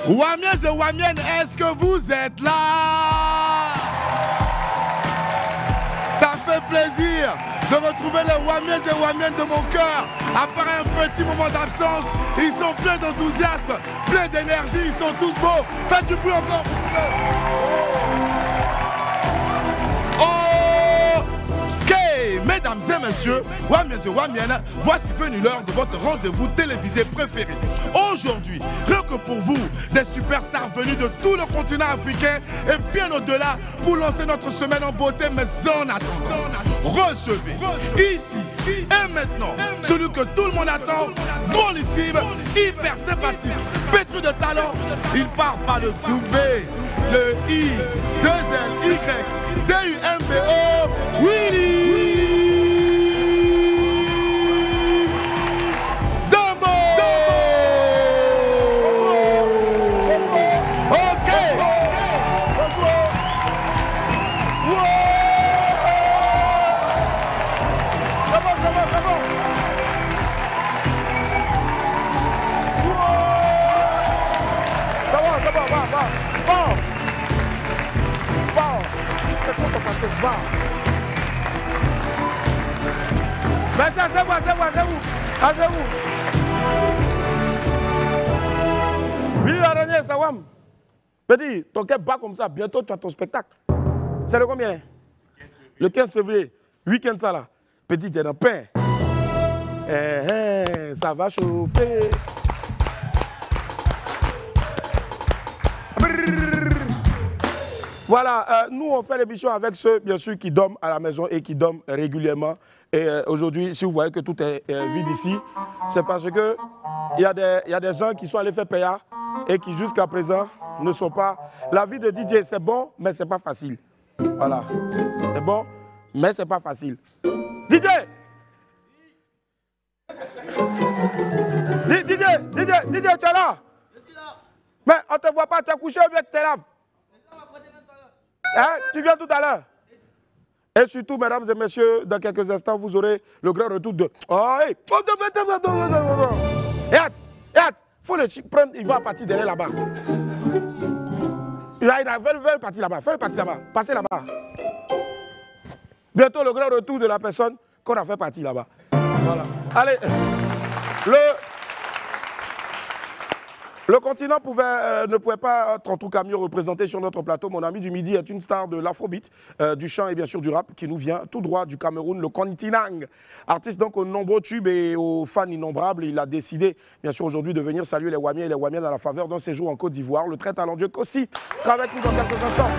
Wamiens et Wamiennes, est-ce que vous êtes là? Ça fait plaisir de retrouver les Wamiens et Wamiennes de mon cœur. Après un petit moment d'absence, ils sont pleins d'enthousiasme, pleins d'énergie, ils sont tous beaux. Faites du bruit encore. Ok, mesdames et messieurs, Wamiens et Wamiennes, voici venu l'heure de votre rendez-vous télévisé préféré. Aujourd'hui, rien que pour vous, des superstars venus de tout le continent africain et bien au-delà pour lancer notre semaine en beauté, mais en attendant, recevez ici et maintenant celui que tout le monde attend, drôlissime, hyper sympathique, pétri de talent. Il part par le W, le I, 2L, Y, D-U-M-B-O, Willy Dambo. Ok. C'est bon. Va. Mais ça, c'est vous. Oui, la dernière, ça va. Petit, ton cœur bat comme ça, bientôt tu as ton spectacle. C'est le combien? Le 15 février. Week-end ça là. Petit, tu es dans le pain. Ça va chauffer. Voilà, nous on fait l'émission avec ceux bien sûr qui dorment à la maison et qui dorment régulièrement. Et aujourd'hui, si vous voyez que tout est vide ici, c'est parce que il y a des gens qui sont allés faire payer et qui jusqu'à présent ne sont pas. La vie de DJ c'est bon, mais c'est pas facile. Voilà, c'est bon, mais c'est pas facile. DJ, tu es là? Je suis là. Mais on te voit pas, tu es couché ou bien tu es là? Hein? Tu viens tout à l'heure. Et surtout, mesdames et messieurs, dans quelques instants, vous aurez le grand retour de... Oh, hey. Faut le prendre, il va partir derrière là-bas. Il va partir là-bas, passez là-bas. Bientôt, le grand retour de la personne qu'on a fait partir là-bas. Voilà. Allez, le continent ne pouvait pas être en tout cas mieux représenté sur notre plateau. Mon ami du midi est une star de l'afrobeat, du chant et bien sûr du rap qui nous vient tout droit du Cameroun, le Continang. Artiste donc aux nombreux tubes et aux fans innombrables. Il a décidé bien sûr aujourd'hui de venir saluer les Wamiens et les Wamiennes à la faveur d'un séjour en Côte d'Ivoire. Le très talentueux Kossi sera avec nous dans quelques instants.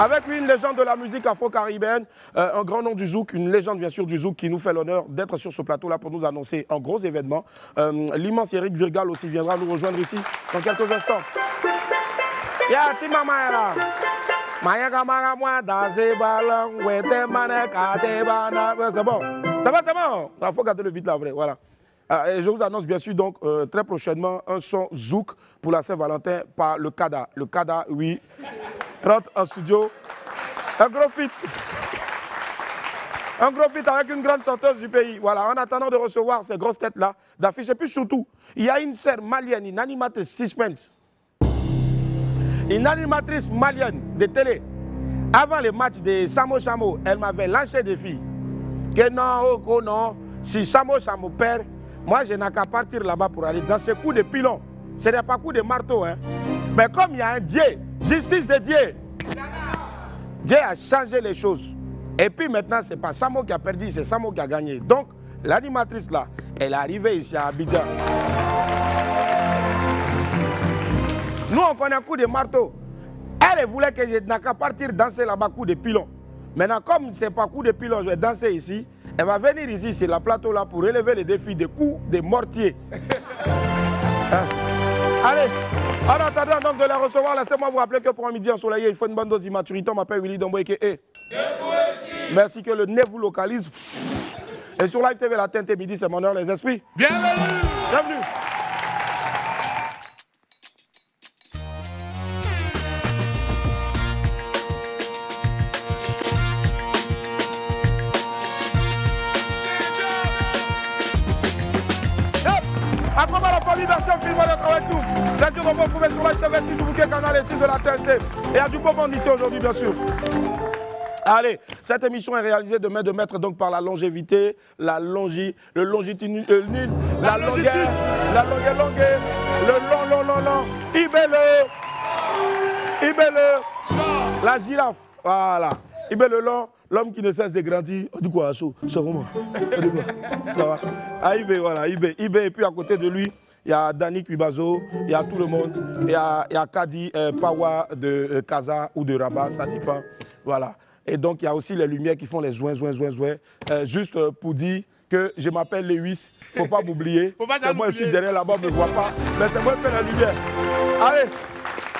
Avec lui, une légende de la musique afro-caribéenne, un grand nom du zouk, une légende bien sûr du zouk qui nous fait l'honneur d'être sur ce plateau-là pour nous annoncer un gros événement. L'immense Eric Virgal aussi viendra nous rejoindre ici dans quelques instants. C'est bon. Il faut garder le beat là, vrai. Voilà. Et je vous annonce bien sûr donc très prochainement un son zouk pour la Saint-Valentin par le Kada. Le Kada, oui, rentre en studio. Un gros feat. Un gros feat avec une grande chanteuse du pays. Voilà, en attendant de recevoir ces grosses têtes-là, d'afficher. Et puis surtout, il y a une sœur malienne, une animatrice suspense. Une animatrice malienne de télé. Avant le match de Samo Samo, elle m'avait lancé des filles. Que non, oh non, si Samo Samo perd, moi je n'ai qu'à partir là-bas pour aller dans ce coup de pilon. Ce n'est pas coup de marteau, hein. Mais comme il y a un Dieu, justice de Dieu, Dieu a changé les choses. Et puis maintenant, ce n'est pas Samo qui a perdu, c'est Samo qui a gagné. Donc, l'animatrice là, elle est arrivée ici à Abidjan. Nous, on connaît un coup de marteau. Elle voulait que je n'ai qu'à partir danser là-bas, coup de pilon. Maintenant, comme ce n'est pas coup de pilon, je vais danser ici. Elle va venir ici, sur la plateau là, pour relever les défis des coups de mortier. Allez, en attendant donc de la recevoir, laissez-moi vous rappeler que pour un midi ensoleillé, il faut une bonne dose d'immaturité. On m'appelle Willy Dambo et merci que le nez vous localise. Et sur Live TV, la TNT midi, c'est mon heure, les esprits. Bienvenue. Bienvenue. À travers la famille d'Ancien Film d'être avec nous. Plaisir de vous retrouver sur la TV6 du Bouquet Canal et 6 de la TNT. Et il y a du beau monde ici aujourd'hui, bien sûr. Allez, cette émission est réalisée de main de maître donc par la longévité, la longitude, la longueur, le long, Ibele, la girafe, voilà. Ibele long, l'homme qui ne cesse de grandir. On dit quoi, chaud? Ça va? Ça va? Ah, Ibé, voilà, Ibé. Et puis à côté de lui, il y a Danny Kuibazo, il y a tout le monde. Il y a Kadi Pawa de Kaza ou de Rabat, ça dépend. Voilà. Et donc, il y a aussi les lumières qui font les zoins. Juste pour dire que je m'appelle Lewis, il ne faut pas m'oublier. C'est moi, je suis derrière là-bas, on ne me voit pas. Mais c'est moi qui fais la lumière. Allez,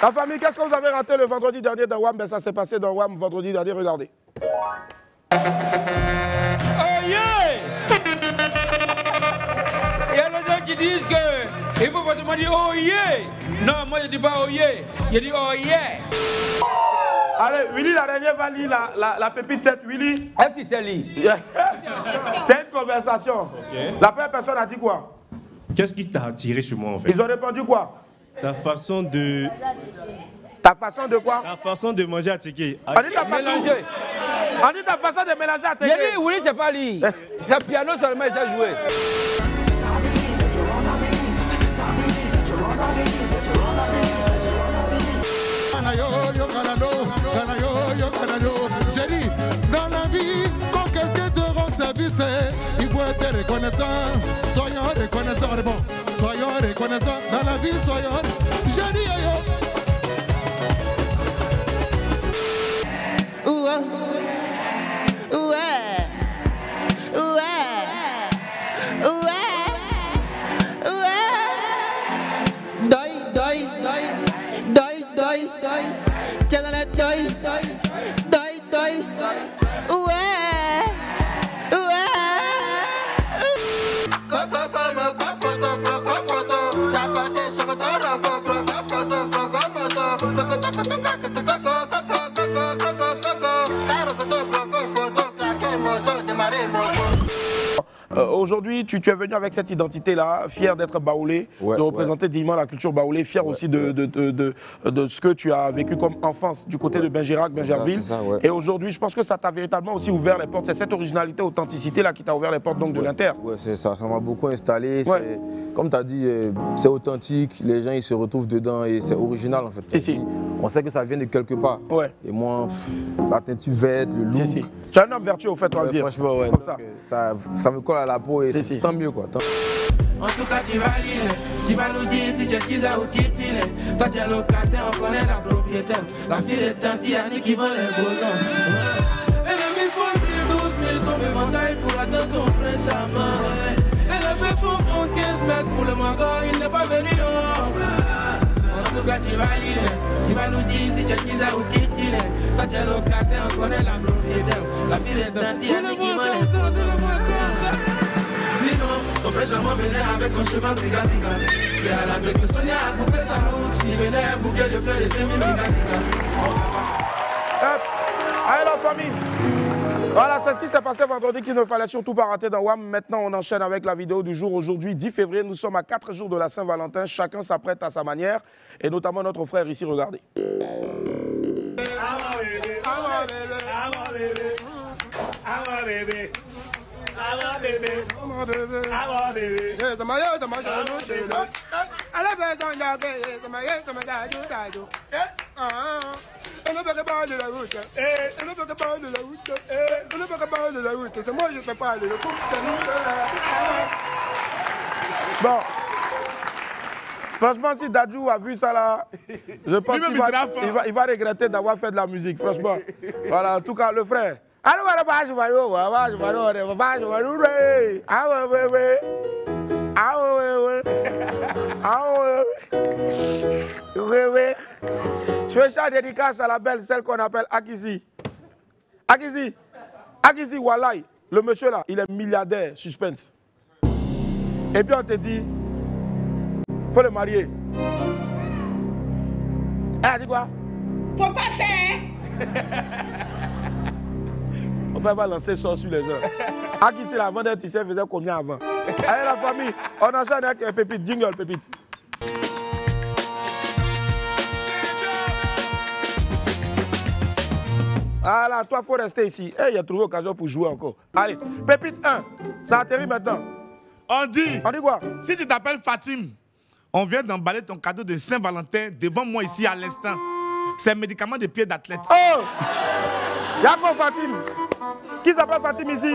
la famille, qu'est-ce que vous avez raté le vendredi dernier dans WAM? Ben, ça s'est passé dans WAM vendredi dernier, regardez. Oh yeah! Il y a des gens qui disent que il faut forcément dire oh yeah! Non, moi je dis pas oh yeah, je dis oh yeah! Allez, Willy, la dernière va lire la pépite 7. Willy. Est-ce que c'est lui? C'est une conversation. Okay. La première personne a dit quoi? Qu'est-ce qui t'a attiré chez moi en fait? Ils ont répondu quoi? Ta façon de... Ta façon de quoi? Ta façon de manger à Tchéké. On dit ta façon de mélanger à Tchéké. Il dit oui, c'est pas lui. C'est piano seulement, il sait jouer. J'ai dit, dans la vie, quand quelqu'un te rend service, il faut être reconnaissant. Soyons reconnaissants, bon. Soyons reconnaissants. Dans la vie, soyons. J'ai dit, Aujourd'hui, tu es venu avec cette identité-là, fier d'être baoulé, de représenter dignement la culture baoulée, fier aussi de ce que tu as vécu comme enfance du côté de Benjirac, Benjerville. Et aujourd'hui, je pense que ça t'a véritablement aussi ouvert les portes. C'est cette originalité, authenticité-là qui t'a ouvert les portes donc, de l'Inter. Oui, c'est ça. Ça m'a beaucoup installé. Comme tu as dit, c'est authentique. Les gens ils se retrouvent dedans et c'est original en fait. On sait que ça vient de quelque part. Et moi, la teinture verte, le look. Tu es un homme vertueux au fait, on va le dire. Franchement, comme ça me colle à la peau et c'est tant mieux quoi. En tout cas, tu vas lire, tu vas nous dire si tu es Chiza ou Titile. Toi, tu es locataire, on connaît la propriétaire. La fille est Tantiani qui vend les bosons. Elle a mis fossile 12 000 comme éventail pour atteindre son plein charmant. Elle a fait fond pour 15 mètres pour le magot, il n'est pas venu. En tout cas, tu vas lire, tu vas nous dire si tu es Chiza ou Titile. Toi, tu es locataire, on connaît la propriétaire. La fille est Tantiani qui vend les bosons. Ton prêchement venait avec son cheval briga. C'est à la bec que Sonia a coupé sa route. Il venait un bouquet de fleurs et ses mille briga. Allez la famille. Voilà, c'est ce qui s'est passé vendredi qu'il ne fallait surtout pas rater dans WAM. Maintenant, on enchaîne avec la vidéo du jour. Aujourd'hui, 10 février, nous sommes à 4 jours de la Saint-Valentin. Chacun s'apprête à sa manière. Et notamment notre frère ici, regardez. Bon, franchement, si Dadju a vu ça là, je pense qu'il va regretter d'avoir fait de la musique, franchement. Voilà, en tout cas, le frère. Je fais ça dédicace à la belle, celle qu'on appelle Akizi. Akizi Walai, le monsieur là, il est milliardaire, suspense. Et puis on te dit, faut le marier. Elle a dit quoi? Faut pas faire. papa va lancer ça sur les gens. À qui c'est la vendeur tissé faisait combien avant? Allez la famille, on enchaîne avec Pépite, jingle Pépite. Voilà, toi, il faut rester ici. Il a trouvé l'occasion pour jouer encore. Allez, Pépite 1, ça atterrit maintenant. On dit quoi? Si tu t'appelles Fatim, on vient d'emballer ton cadeau de Saint-Valentin devant moi ici à l'instant. C'est un médicament de pied d'athlète. Oh! Y'a Fatim? Qui s'appelle Fatim ici?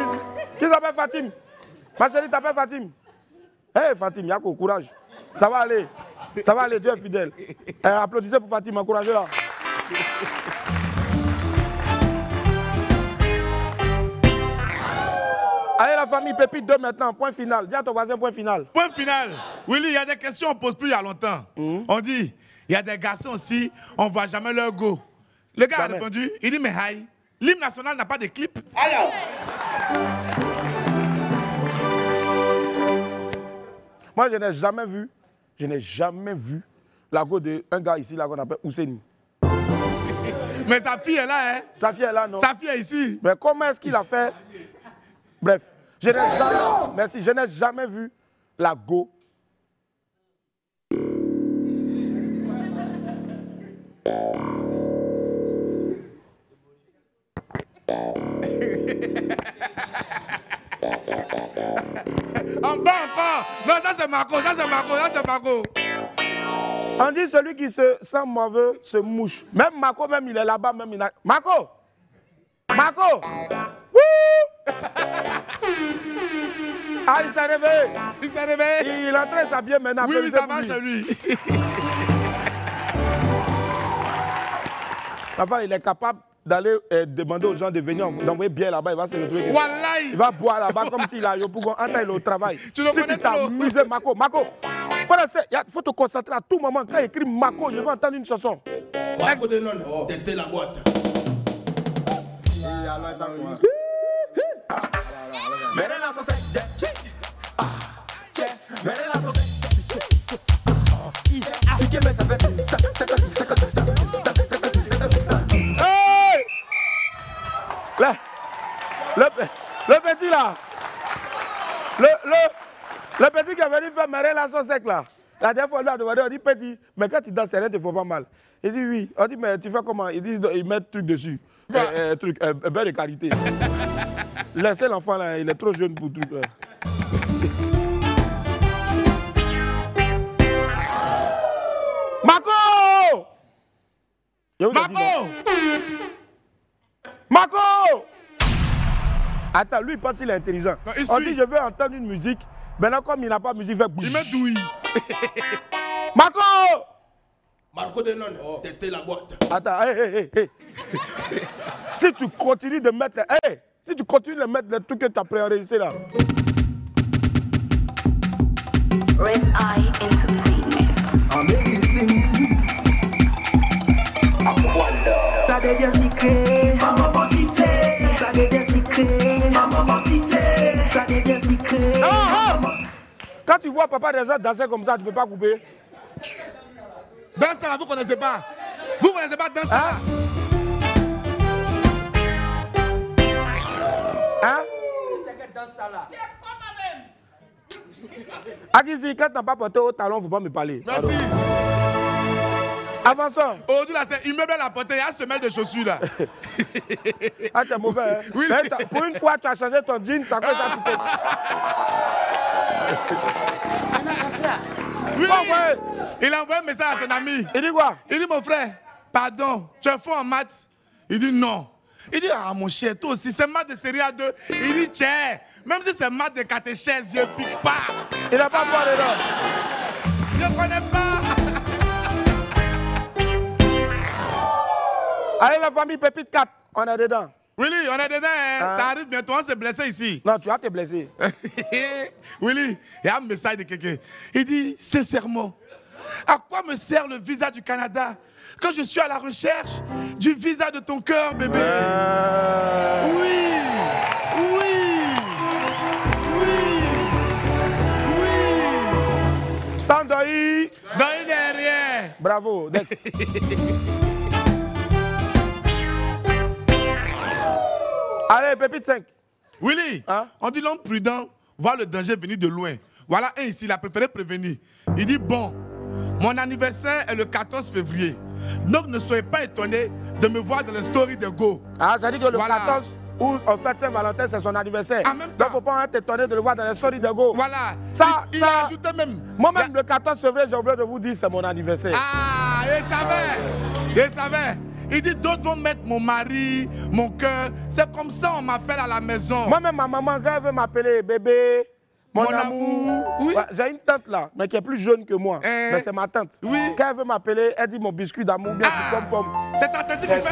Qui s'appelle Fatim? Ma chérie, t'appelles Fatim? Hé Fatim, Yako, courage. Ça va aller. Ça va aller, Dieu est fidèle. Applaudissez pour Fatim, encouragez-la. Allez la famille, Pépite 2 maintenant, point final. Dis à ton voisin point final. Point final. Willy, il y a des questions qu'on ne pose plus il y a longtemps. On dit, il y a des garçons aussi, on ne voit jamais leur go. Le gars a répondu, il dit, mais hi, l'hymne national n'a pas de clip. Alors moi, je n'ai jamais vu la go d'un gars ici là qu'on appelle Ousseini. Mais sa fille est là, hein? Sa fille est là, non? Sa fille est ici. Mais comment est-ce qu'il a fait? Bref, je n'ai jamais vu la go. En bas encore. Non, ça c'est Marco, ça c'est Marco, ça c'est Marco. On dit celui qui se sent mauvais se mouche. Même Marco, même il est là-bas, même il a... Marco! Marco! Wouh! Ah, il s'est réveillé. Il s'est réveillé. Il est en train de s'habiller maintenant. Oui, ça va chez lui. Enfin, il est capable d'aller demander aux gens de venir, d'envoyer bien là-bas, il va se retrouver. Wallahi. Il va boire là-bas comme s'il a eu pour entendre il est au travail. Tu le connais trop. Amusé, Marco, faut te concentrer à tout moment. Quand il écrit Marco, je veux entendre une chanson. Marco de non, tester la boîte. Le petit là, le petit qui est venu faire mes relations sec là, la dernière fois, lui a demandé, on dit petit, mais quand tu danses, rien ne te fait pas mal. Il dit oui. On dit, mais tu fais comment? Il dit, il met truc dessus. Beurre de karité. Laissez l'enfant là, il est trop jeune pour truc. Marco! Marco! Marco! Attends, lui il pense qu'il est intelligent. Non, on dit, je veux entendre une musique. Maintenant, comme il n'a pas de musique, il fait bouger. Il met douille. Marco! Marco de non, tester la boîte. Attends, hé. Si tu continues de mettre, si tu continues de mettre les trucs que tu as préenregistrés là. Red Eye Entertainment. Ça devient secret, maman siffler. Ça devient secret, maman siffler. Ça devient secret. Quand tu vois papa des gens danser comme ça, tu ne peux pas couper. Dans ça là, vous ne connaissez pas. Vous ne connaissez pas dans ça là. Hein? C'est que dans ça là. Akizi, quand tu n'as pas porté au talon, il ne faut pas me parler. Merci. Avançons. Aujourd'hui là, c'est immeuble à la portée, il y a une semelle de chaussures là. Ah, tu es mauvais, hein? Oui. Mais pour une fois, tu as changé ton jean, ça cause ça tout. Oui, Bon, ouais. il a envoyé un message à son ami. Il dit quoi? Il dit, mon frère, pardon, tu es fort en maths? Il dit non. Il dit, ah mon cher, toi aussi, c'est maths de série A2. Il dit, tiens, même si c'est maths de catéchèse, je ne pique pas. Il n'a pas peur dedans. Je ne connais pas. Allez, la famille Pépite 4, on est dedans. Willy, on est dedans, hein? Ça arrive bientôt, on s'est blessé ici. Non, tu vas te blesser. Willy, il y a un message de quelqu'un. Il dit, sincèrement, à quoi me sert le visa du Canada quand je suis à la recherche du visa de ton cœur, bébé? Oui, Sans Doi. Doi n'est rien. Bravo, next. Allez, Pépite 5. Willy, on dit l'homme prudent voit le danger venir de loin. Voilà un ici, il a préféré prévenir. Il dit, bon, mon anniversaire est le 14 février. Donc ne soyez pas étonnés de me voir dans les stories de Go. Ah, ça dit que le 14 août, en fait, Saint-Valentin, c'est son anniversaire. Donc il ne faut pas t'étonner de le voir dans les stories de Go. Voilà. Ça, il a ajouté même. Moi-même, le 14 février, j'ai oublié de vous dire c'est mon anniversaire. Ah, il savait. Il savait. Il dit, d'autres vont mettre mon mari, mon cœur. C'est comme ça on m'appelle à la maison. Moi-même, ma maman, quand elle veut m'appeler bébé, mon amour. Oui. Ouais, j'ai une tante là, mais qui est plus jeune que moi. Mais c'est ma tante. Oui. Quand elle veut m'appeler, elle dit mon biscuit d'amour, bien c'est pomme. C'est ta tante qui fait ça.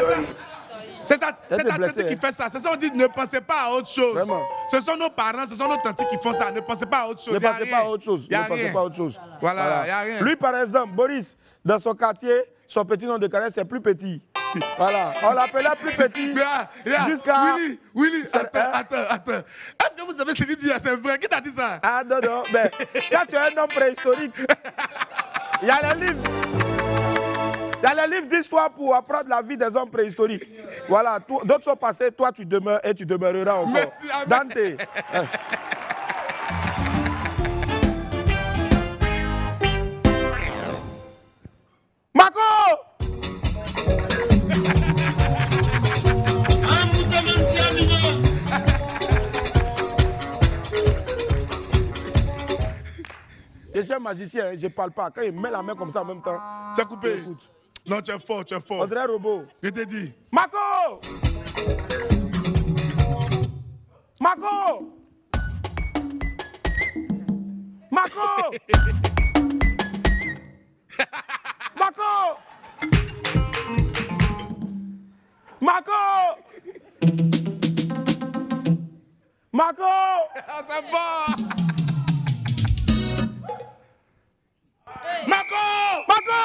C'est ta tante qui fait ça. C'est ça on dit, ne pensez pas à autre chose. Vraiment. Ce sont nos parents, ce sont nos tantes qui font ça. Ne pensez pas à autre chose. Ne pensez pas à autre chose. Ne pensez pas à autre chose. Voilà, il n'y a rien. Lui, par exemple, Boris, dans son quartier, son petit nom de caresse, c'est plus petit. Voilà, on l'appelait plus petit jusqu'à... Willy, attends. Est-ce que vous savez ce qu'il dit? C'est vrai, qui t'a dit ça? Ah non, mais quand tu es un homme préhistorique, il y a les livres. Il y a les livres d'histoire pour apprendre la vie des hommes préhistoriques. Voilà, d'autres sont passés, toi tu demeures et tu demeureras encore. Merci, Dante. Marco! Je suis un magicien, je ne parle pas. Quand il met la main comme ça en même temps, c'est coupé. Écoute. Non, tu es fort, tu es fort. On dirait un robot. Je t'ai dit. Marco! Marco! Marco! Marco! Marco! Marco! C'est bon! Marco! Marco!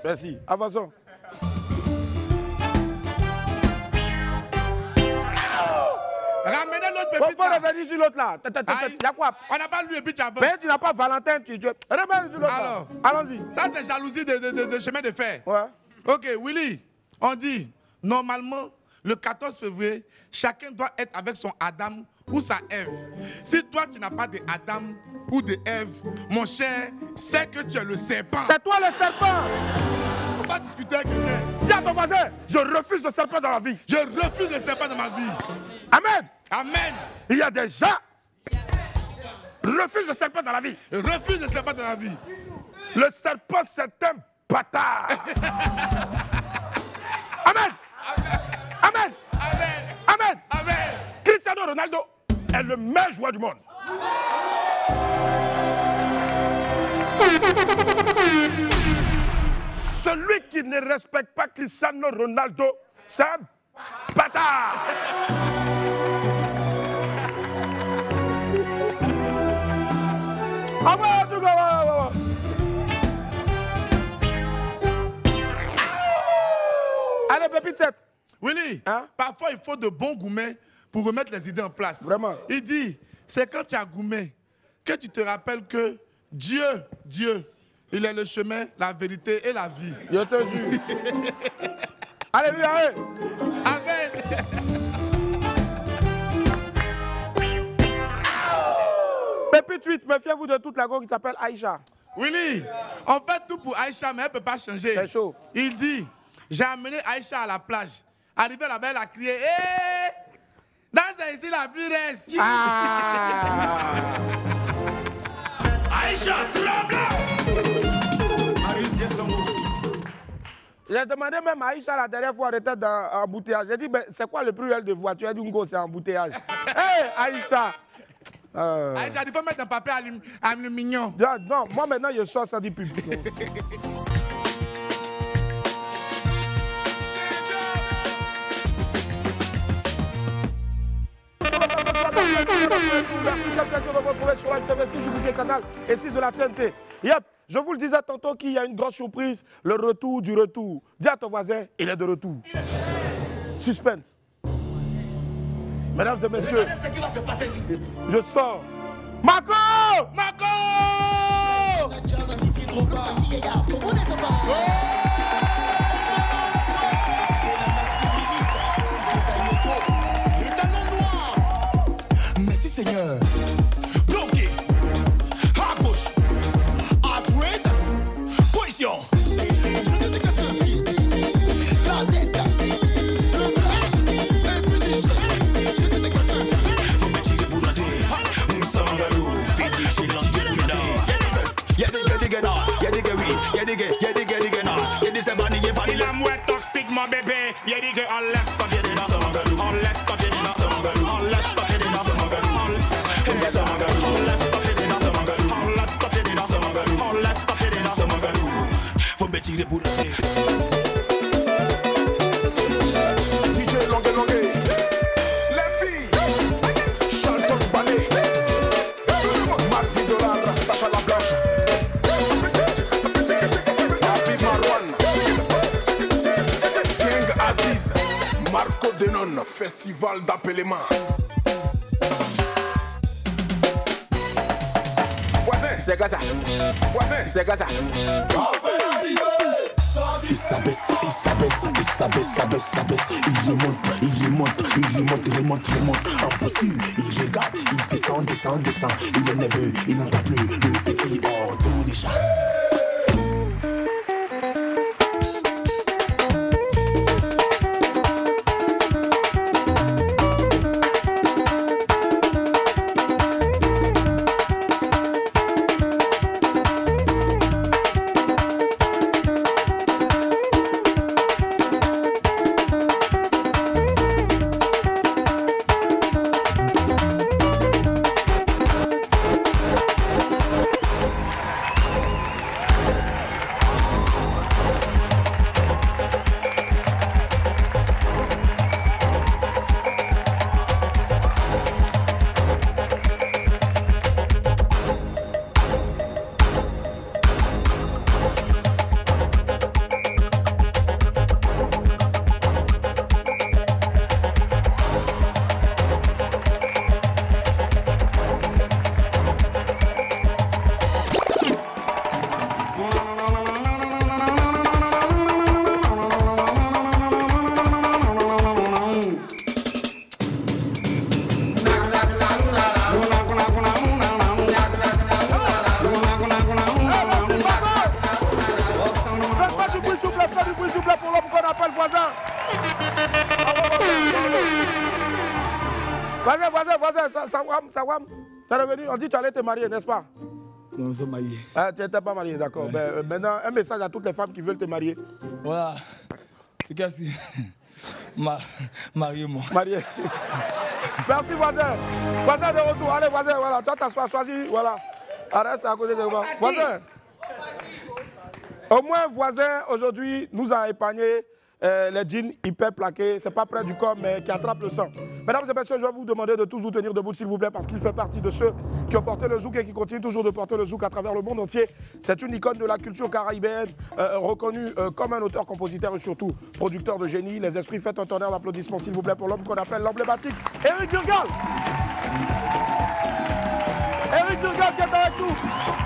Merci. Avançons. Ramenez l'autre pépite. Faut revenir sur l'autre là. Il y a quoi? On n'a pas lu et puis tu avances. Mais tu n'as pas Valentin, remets sur l'autre là. Allons-y. Ça c'est jalousie de chemin de fer. Ouais. Ok, Willy, on dit, normalement, le 14 février, chacun doit être avec son Adam ou sa Ève. Si toi, tu n'as pas de Adam ou de Ève, mon cher, c'est que tu es le serpent. C'est toi le serpent. On va discuter avec quelqu'un. Dis à ton voisin, je refuse le serpent dans la vie. Je refuse le serpent dans ma vie. Amen. Amen. Il y a des gens qui refusent le serpent dans la vie. Refuse le serpent dans la vie. Le serpent, c'est un bâtard. Amen. Amen. Amen. Amen. Amen. Cristiano Ronaldo est le meilleur joueur du monde. Celui qui ne respecte pas Cristiano Ronaldo, c'est un bâtard. Allez, Pépite 7. Willy, parfois il faut de bons gourmets pour remettre les idées en place. Vraiment. Il dit, c'est quand tu as gourmet que tu te rappelles que Dieu, il est le chemin, la vérité et la vie. Je te jure. Alléluia. Amen. Pépite 8, méfiez-vous de toute la go qui s'appelle Aïcha. Willy, on fait tout pour Aïcha, mais elle ne peut pas changer. C'est chaud. Il dit, j'ai amené Aïcha à la plage. Arrivé là-bas, elle a crié, hé, danse ici la plus reste. Aïcha, tremble. J'ai demandé même à Aïcha la dernière fois, elle était dans embouteillage. J'ai dit, c'est quoi le plus réel de voiture? Elle dit, c'est embouteillage. Hé, Aïcha. Aïcha, il faut mettre un papier aluminium. Non, moi maintenant, je sors sans dire public. Merci de vous retrouver sur Live TV 6 du bouquet canal et 6 de la TNT. Yep, je vous le disais tantôt qu'il y a une grosse surprise, le retour du retour. Dis à ton voisin, il est de retour. Suspense. Mesdames et messieurs, regardez ce qui va se passer ici. Je sors. Marco! Marco! Merci Seigneur. Bloqué. À gauche. À droite. Position. Je te décasse le pied. La tête. Le bras. Et puis je te décasse le pied. Faut me tirer pour la tête. Sangalou. Pédé chez l'antigène. Y'a des gars, y'a des gars, oui. Y'a des gars, y'a des gars, y'a des savannés, y'a des la mouette toxique, mon bébé. Y'a des gars, on laisse pas des dents. On laisse pas des dents. On laisse pas des dents. Faut me tirer pour la tête. DJ Longue Longue. Les filles. Chanton Ballet. Mardi Dollar. Tacha la blanche. Happy Marwan. Tieng Aziz. Marco Denon. Festival d'Appelema. C'est Gaza, voisin, c'est Gaza. Il s'abaisse, il s'abaisse, il s'abaisse, s'abaisse, s'abaisse. Il remonte, il remonte, il remonte, il remonte, il remonte. Impossible, il regarde, il descend, descend, descend. Il est nerveux, il n'entend plus le petit ordre déjà. Sawam, t'es revenu, on dit que tu allais te marier, n'est-ce pas? Non, nous sommes mariés. Ah, tu n'étais pas marié, d'accord. Ouais. Ben, maintenant, un message à toutes les femmes qui veulent te marier. Voilà. C'est qu'est-ce que... Mariez-moi. Marié. Merci, voisin. Voisin de retour. Allez, voisin, voilà. Toi, t'as choisi, voilà. Arrête, c'est à côté de moi. Voisin. Au moins, voisin, aujourd'hui, nous a épargné les jeans hyper plaqués. C'est pas près du corps, mais qui attrape le sang. Mesdames et messieurs, je vais vous demander de tous vous tenir debout, s'il vous plaît, parce qu'il fait partie de ceux qui ont porté le zouk et qui continuent toujours de porter le zouk à travers le monde entier. C'est une icône de la culture caribéenne, reconnu comme un auteur, compositeur et surtout producteur de génie. Les esprits, faites un tonnerre d'applaudissements, s'il vous plaît, pour l'homme qu'on appelle l'emblématique Eric Virgal. Eric Virgal qui est avec nous.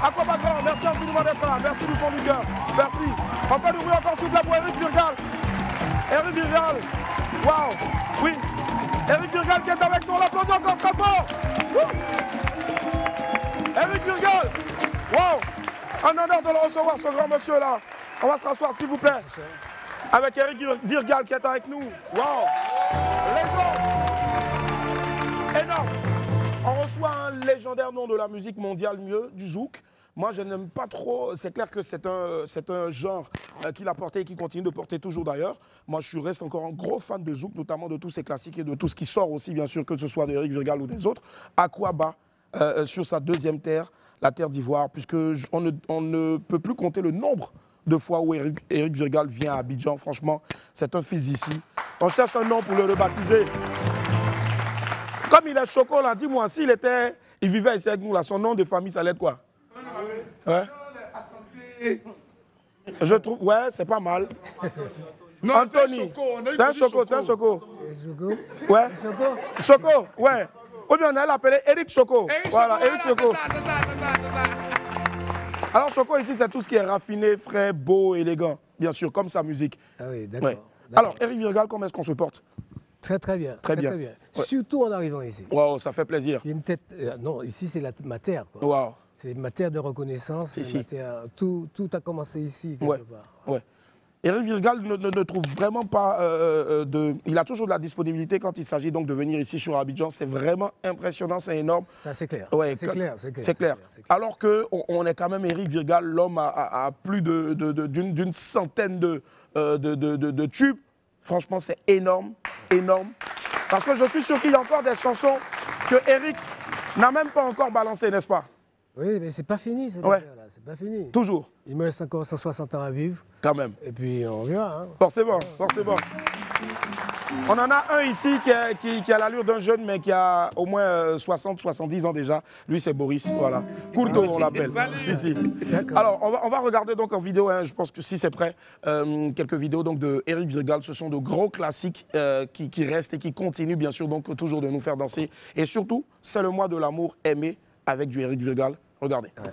Aquabagrand, merci infiniment d'être là. Merci du fond du cœur. Merci. On peut ouvrir encore, s'il vous plaît, pour Eric Virgal. Eric Virgal. Waouh. Oui. Eric Virgal qui est avec nous, on l'applaudit encore très fort. Eric Virgal. Wow. Un honneur de le recevoir, ce grand monsieur-là. On va se rasseoir, s'il vous plaît. Avec Eric Virgal qui est avec nous. Wow. Légende. Énorme. On reçoit un légendaire nom de la musique mondiale, mieux, du zouk. Moi, je n'aime pas trop. C'est clair que c'est un genre qu'il a porté et qui continue de porter toujours d'ailleurs. Moi, je reste encore un gros fan de zouk, notamment de tous ces classiques et de tout ce qui sort aussi, bien sûr, que ce soit d'Eric Virgal ou des autres. Aquaba, sur sa deuxième terre, la terre d'Ivoire, puisque on ne peut plus compter le nombre de fois où Eric Virgal vient à Abidjan. Franchement, c'est un fils d'ici. On cherche un nom pour le rebaptiser. Comme il est choco, là, dis-moi, il vivait ici avec nous, là, son nom de famille, ça allait être quoi? Ouais. Je trouve, ouais, c'est pas mal. Non, Anthony, c'est un choco, c'est un choco. Choco. Ouais. Choco. Choco, ouais. Ou bien on allait l'appeler Eric Choco. Voilà, Eric Choco. C'est ça. Alors Choco ici, c'est tout ce qui est raffiné, frais, beau, élégant. Bien sûr, comme sa musique. Ah oui, d'accord. Ouais. Alors, Eric Virgal, comment est-ce qu'on se porte? Très bien. Très bien. Ouais. Surtout en arrivant ici. Waouh, ça fait plaisir. Il y a une tête. Non, ici c'est ma terre. Waouh. C'est ma terre de reconnaissance. Ici. Tout a commencé ici. Ouais. Ouais. Eric Virgal ne trouve vraiment pas il a toujours de la disponibilité quand il s'agit donc de venir ici sur Abidjan. C'est vraiment impressionnant, c'est énorme. Ça c'est clair. Ouais, c'est clair. Alors qu'on est quand même Eric Virgal, l'homme à plus d'une centaine de tubes. Franchement, c'est énorme. Parce que je suis sûr qu'il y a encore des chansons que Eric n'a même pas encore balancées, n'est-ce pas? Oui, mais c'est pas fini cette affaire-là, c'est pas fini. Toujours. Il me reste encore 160 ans à vivre. Quand même. Et puis on verra. Hein. Forcément. On en a un ici qui a l'allure d'un jeune, mais qui a au moins 60-70 ans déjà. Lui, c'est Boris, voilà. Courto, on l'appelle. Si. Alors, on va regarder donc en vidéo, hein, je pense que si c'est prêt, quelques vidéos donc, de Eric Virgal. Ce sont de gros classiques qui restent et qui continuent, bien sûr, donc toujours de nous faire danser. Et surtout, c'est le mois de l'amour aimé avec du Eric Virgal. Regardez. Ouais.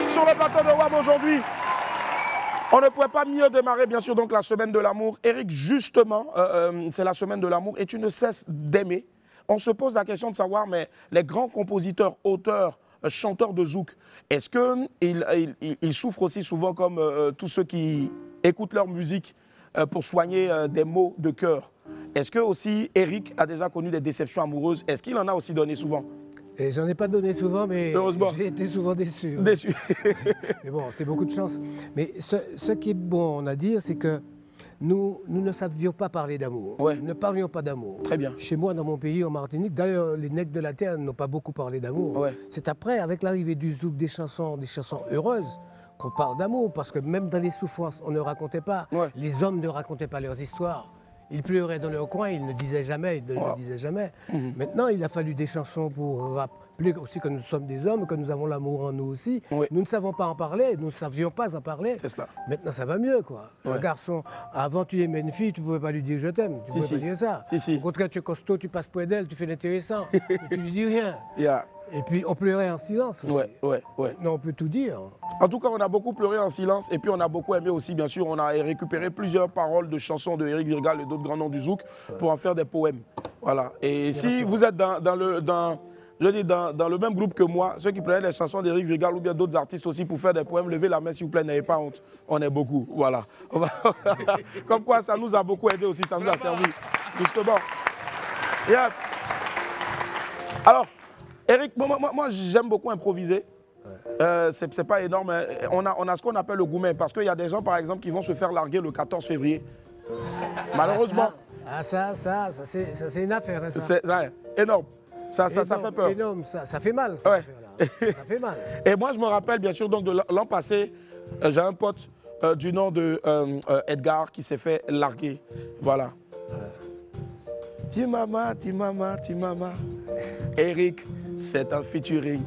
Sur le plateau de WAM aujourd'hui, on ne pouvait pas mieux démarrer bien sûr donc la semaine de l'amour. Eric, justement, c'est la semaine de l'amour et tu ne cesses d'aimer. On se pose la question de savoir, mais les grands compositeurs, auteurs, chanteurs de zouk, est-ce qu'ils souffrent aussi souvent comme tous ceux qui écoutent leur musique pour soigner des maux de cœur? Est-ce que aussi Eric a déjà connu des déceptions amoureuses? Est-ce qu'il en a aussi donné souvent? Et j'en ai pas donné souvent, mais j'ai été souvent déçu. Déçu. Mais bon, c'est beaucoup de chance. Mais ce qui est bon à dire, c'est que nous ne savions pas parler d'amour. Ouais. Nous ne parlions pas d'amour. Très bien. Chez moi, dans mon pays, en Martinique, d'ailleurs, les nègres de la terre n'ont pas beaucoup parlé d'amour. Ouais. C'est après, avec l'arrivée du zouk, des chansons heureuses, qu'on parle d'amour. Parce que même dans les souffrances, on ne racontait pas. Ouais. Les hommes ne racontaient pas leurs histoires. Ils pleuraient dans leur coin, ils ne disaient jamais, Maintenant, il a fallu des chansons pour rappeler aussi que nous sommes des hommes, que nous avons l'amour en nous aussi. Oui. Nous ne savons pas en parler, nous ne savions pas en parler. C'est cela. Maintenant, ça va mieux, quoi. Ouais. Un garçon, avant tu aimais une fille, tu ne pouvais pas lui dire je t'aime. Tu ne pouvais pas dire ça. Au contraire, tu es costaud, tu passes près d'elle, tu fais l'intéressant, mais tu lui dis rien. Yeah. Et puis, on pleurait en silence aussi. Ouais. Non, on peut tout dire. En tout cas, on a beaucoup pleuré en silence et puis on a beaucoup aimé aussi, bien sûr. On a récupéré plusieurs paroles de chansons de Eric Virgal et d'autres grands noms du zouk pour en faire des poèmes. Voilà. Et si vous êtes dans le même groupe que moi, ceux qui prenaient les chansons d'Eric Virgal ou bien d'autres artistes aussi pour faire des poèmes, levez la main s'il vous plaît, n'ayez pas honte. On est beaucoup. Voilà. Comme quoi, ça nous a beaucoup aidé aussi, ça nous a servi. Justement. Yeah. Alors, Eric, moi j'aime beaucoup improviser. C'est pas énorme. Hein. On a ce qu'on appelle le goumen parce qu'il y a des gens, par exemple, qui vont se faire larguer le 14 février. Malheureusement. Ça c'est une affaire. Hein, ça. C'est énorme. Ça fait peur. Énorme, ça fait mal. Ça fait mal. Et moi, je me rappelle, bien sûr, donc de l'an passé, j'ai un pote du nom de Edgar qui s'est fait larguer. Voilà. Timama. Eric, c'est un featuring.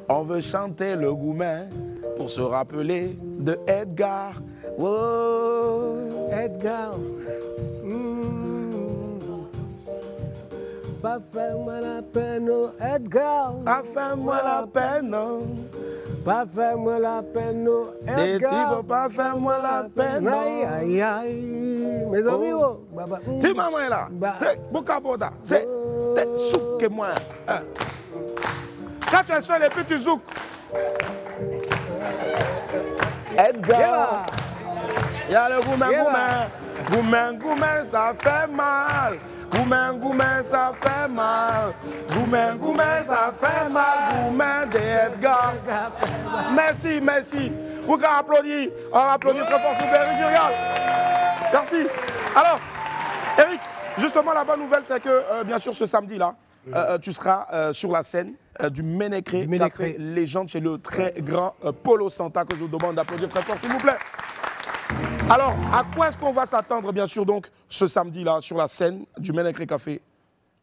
On veut chanter le goumen pour se rappeler de Edgar. Oh, Edgar. Pas fais-moi la peine, oh Edgar. Pas fais-moi la peine, pas faire moi la peine, non. Des types vont pas faire moi la peine, non. Aïe, aïe, aïe. Mes amis, oh. Si maman est là, c'est Bokaboda, c'est souk que moi. Quand tu es seul et puis tu zouk. Edgar. Il y a le goumen, ça fait mal. Goumen, ça fait mal. Goumen, ça fait mal. Goumen de Edgar. Merci. Vous pouvez applaudir. On applaudit très fort sur Eric Virgal. Merci. Alors, Eric, justement, la bonne nouvelle, c'est que, bien sûr, ce samedi-là, tu seras sur la scène du Ménécré, café légende chez le très grand Polo Santa, que je vous demande d'applaudir très fort, s'il vous plaît. Alors, à quoi est-ce qu'on va s'attendre, bien sûr, donc, ce samedi-là, sur la scène du Ménécré Café?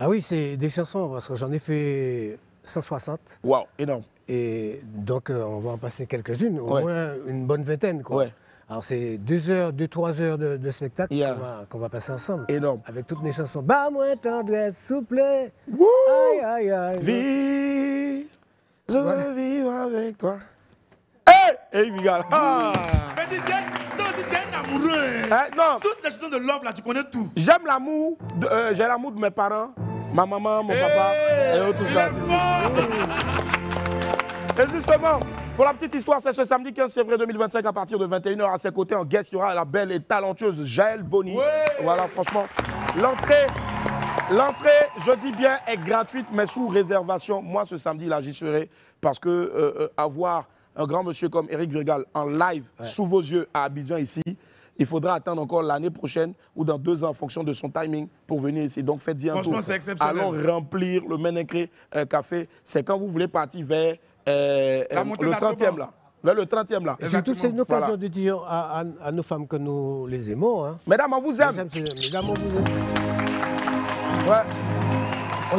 Ah oui, c'est des chansons, parce que j'en ai fait 160. Waouh, énorme. Et donc, on va en passer quelques-unes, au moins une bonne vingtaine, quoi. Ouais. Alors, c'est 2-3 heures de spectacle qu'on va passer ensemble. Énorme. Avec toutes mes chansons. Bah, moi, tendresse, souple. Aïe, aïe, aïe. Vie, je veux vivre avec toi. Hey, Vigal. Mais tu es un amoureux. Non. Toutes les chansons de Love, là, tu connais tout. J'aime l'amour. J'ai l'amour de mes parents, ma maman, mon papa, et tout ça. Et justement, pour la petite histoire, c'est ce samedi 15 février 2025 à partir de 21h à ses côtés en guest, il y aura la belle et talentueuse Jaël Boni. Voilà, franchement, l'entrée, je dis bien, est gratuite, mais sous réservation. Moi, ce samedi-là, j'y serai parce que avoir un grand monsieur comme Eric Virgal en live sous vos yeux à Abidjan ici, il faudra attendre encore l'année prochaine ou dans 2 ans en fonction de son timing pour venir ici. Donc faites-y un tour. Franchement, c'est exceptionnel. Allons remplir le Ménécré Café. C'est quand vous voulez partir vers le 30e là. Vers le 30e là. Et surtout, c'est une occasion de dire à nos femmes que nous les aimons. Hein. Mesdames, on vous aime. Mesdames, on vous aime. Ouais. On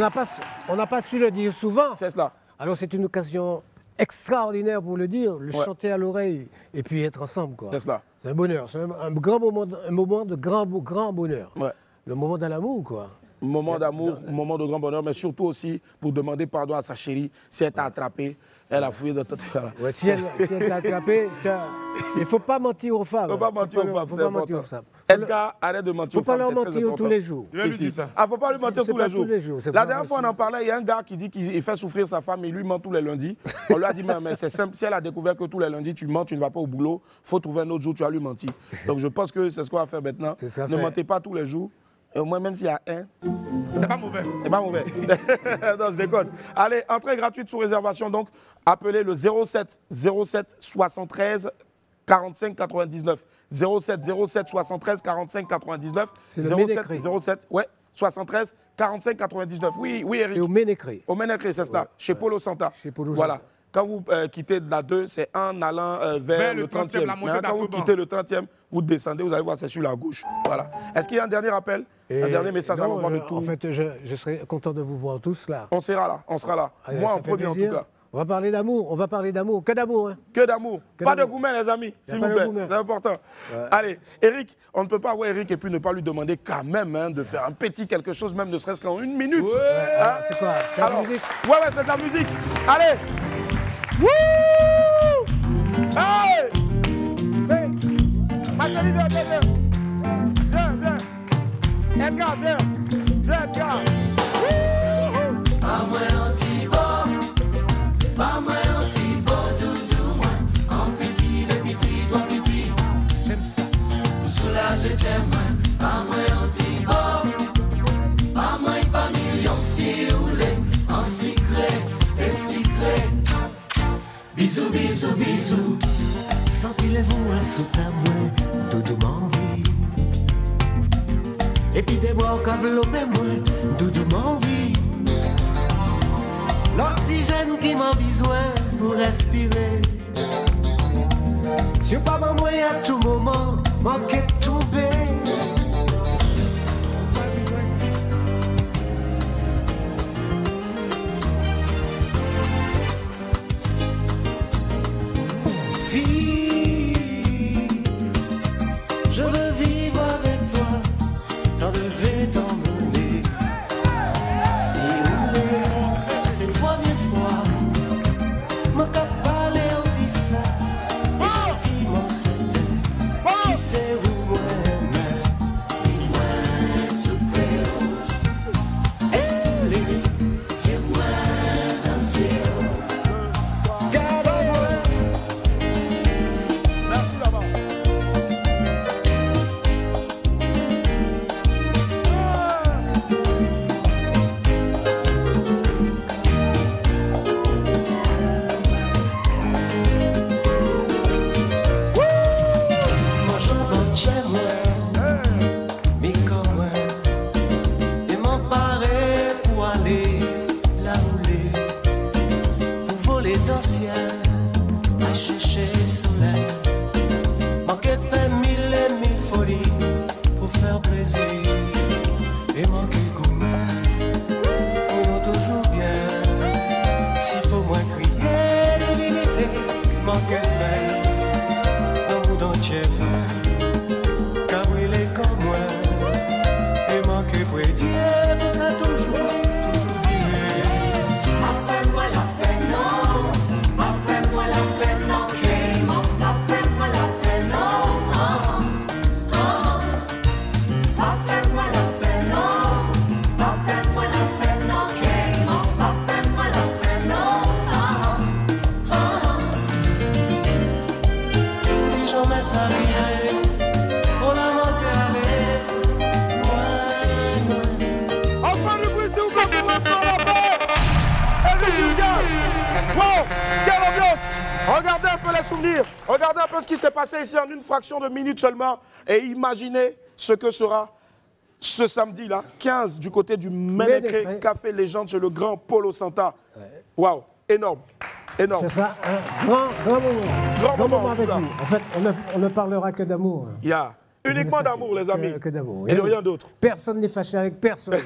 n'a pas su le dire souvent. C'est cela. Alors c'est une occasion extraordinaire pour le dire, le chanter à l'oreille et puis être ensemble. C'est cela. C'est un bonheur, c'est un grand moment, un moment de grand bonheur. Ouais. Le moment de l'amour, quoi. Moment d'amour, moment de grand bonheur, mais surtout aussi pour demander pardon à sa chérie si elle t'a attrapé. Elle a fouillé dans tout. Ouais, si elle t'a attrapé, il ne faut pas mentir aux femmes. Il ne faut pas mentir aux femmes, c'est important. Edgar, arrête de mentir aux femmes. Il ne faut pas leur mentir tous les jours. Il lui dit ça. Ah, il ne faut pas lui mentir tous les jours. La dernière fois, on en parlait, il y a un gars qui dit qu'il fait souffrir sa femme, il lui ment tous les lundis. On lui a dit, mais c'est simple, si elle a découvert que tous les lundis, tu mens, tu ne vas pas au boulot, il faut trouver un autre jour, tu vas lui mentir. Donc je pense que c'est ce qu'on va faire maintenant. Ne mentez pas tous les jours. Et au moins, même s'il y a un... C'est pas mauvais. C'est pas mauvais. Non, je déconne. Allez, entrée gratuite sous réservation, donc, appelez le 07 73 45 99. 07 73 45 99. C'est le Ménécré. 07, 73 45 99. Oui, Eric. C'est au Ménécré. Au Ménécré, c'est ça. Chez Polo Santa. Chez Polo Santa. Voilà. Quand vous quittez de la 2, c'est en allant vers le 30e. Mais quand vous quittez le 30e, vous descendez, vous allez voir, c'est sur la gauche. Voilà. Est-ce qu'il y a un dernier appel? Un dernier message à l'endroit de tout? En fait, je serais content de vous voir tous là. On sera là, on sera là. Allez, moi en premier en tout cas. On va parler d'amour, que d'amour. Hein. Que d'amour. Pas de gourmet, les amis, s'il vous plaît. C'est important. Ouais. Allez, Eric, on ne peut pas voir Eric et puis ne pas lui demander quand même de faire un petit quelque chose, même ne serait-ce qu'en 1 minute. Ouais. Hein? C'est quoi? C'est de la musique? Ouais, c'est de la musique. Allez. Wouh! Hey! Ma chérie, viens. Edgar, viens. Edgar. Pas moi anti-bon, doudou, moi. En petit, toi petit. J'aime ça. Soulager, j'aime moi. Pas moi anti-bon. Pas moi, pas million, si roulé. En secret et secret. Bisous, bisous, bisous. Senti les voix sous ta main, doudou m'envie. Et puis des bois qu'enveloppent moi, doudou m'envie. L'oxygène qui m'a besoin pour respirer. Je pas moi à tout moment, manquer de tomber. Je veux vivre avec toi, t'enlever, t'emmener. Si vous voulez, c'est la première fois, mon cap parler en manqué fait, l'amour d'entier, qu'a brûlé comme moi, et manqué prédit, tout ça toujours duré. Fais-moi la peine, non, fais-moi la peine, non, Clément, fais-moi la peine, non, fais-moi la peine, non, fais-moi la peine, non, Clément, fais-moi la peine, non, si jamais ça arrivait, on la manqué aller, loin, loin. Enfin le bruit, s'il vous plaît, pour l'instant, la paix. Eric Vulgar. Wow, quelle ambiance. Regardez un peu les souvenirs. Regardez un peu ce qui s'est passé ici en une fraction de minute seulement. Et imaginez ce que sera ce samedi-là, 15, du côté du Ménécré Café Légende chez le grand Polo Santa. Waouh, énorme. Énorme. Ce sera un grand moment. Grand moment, avec lui. En fait, on ne parlera que d'amour. Il y a uniquement d'amour, les amis. Que d'amour. Et de rien d'autre. Personne n'est fâché avec personne.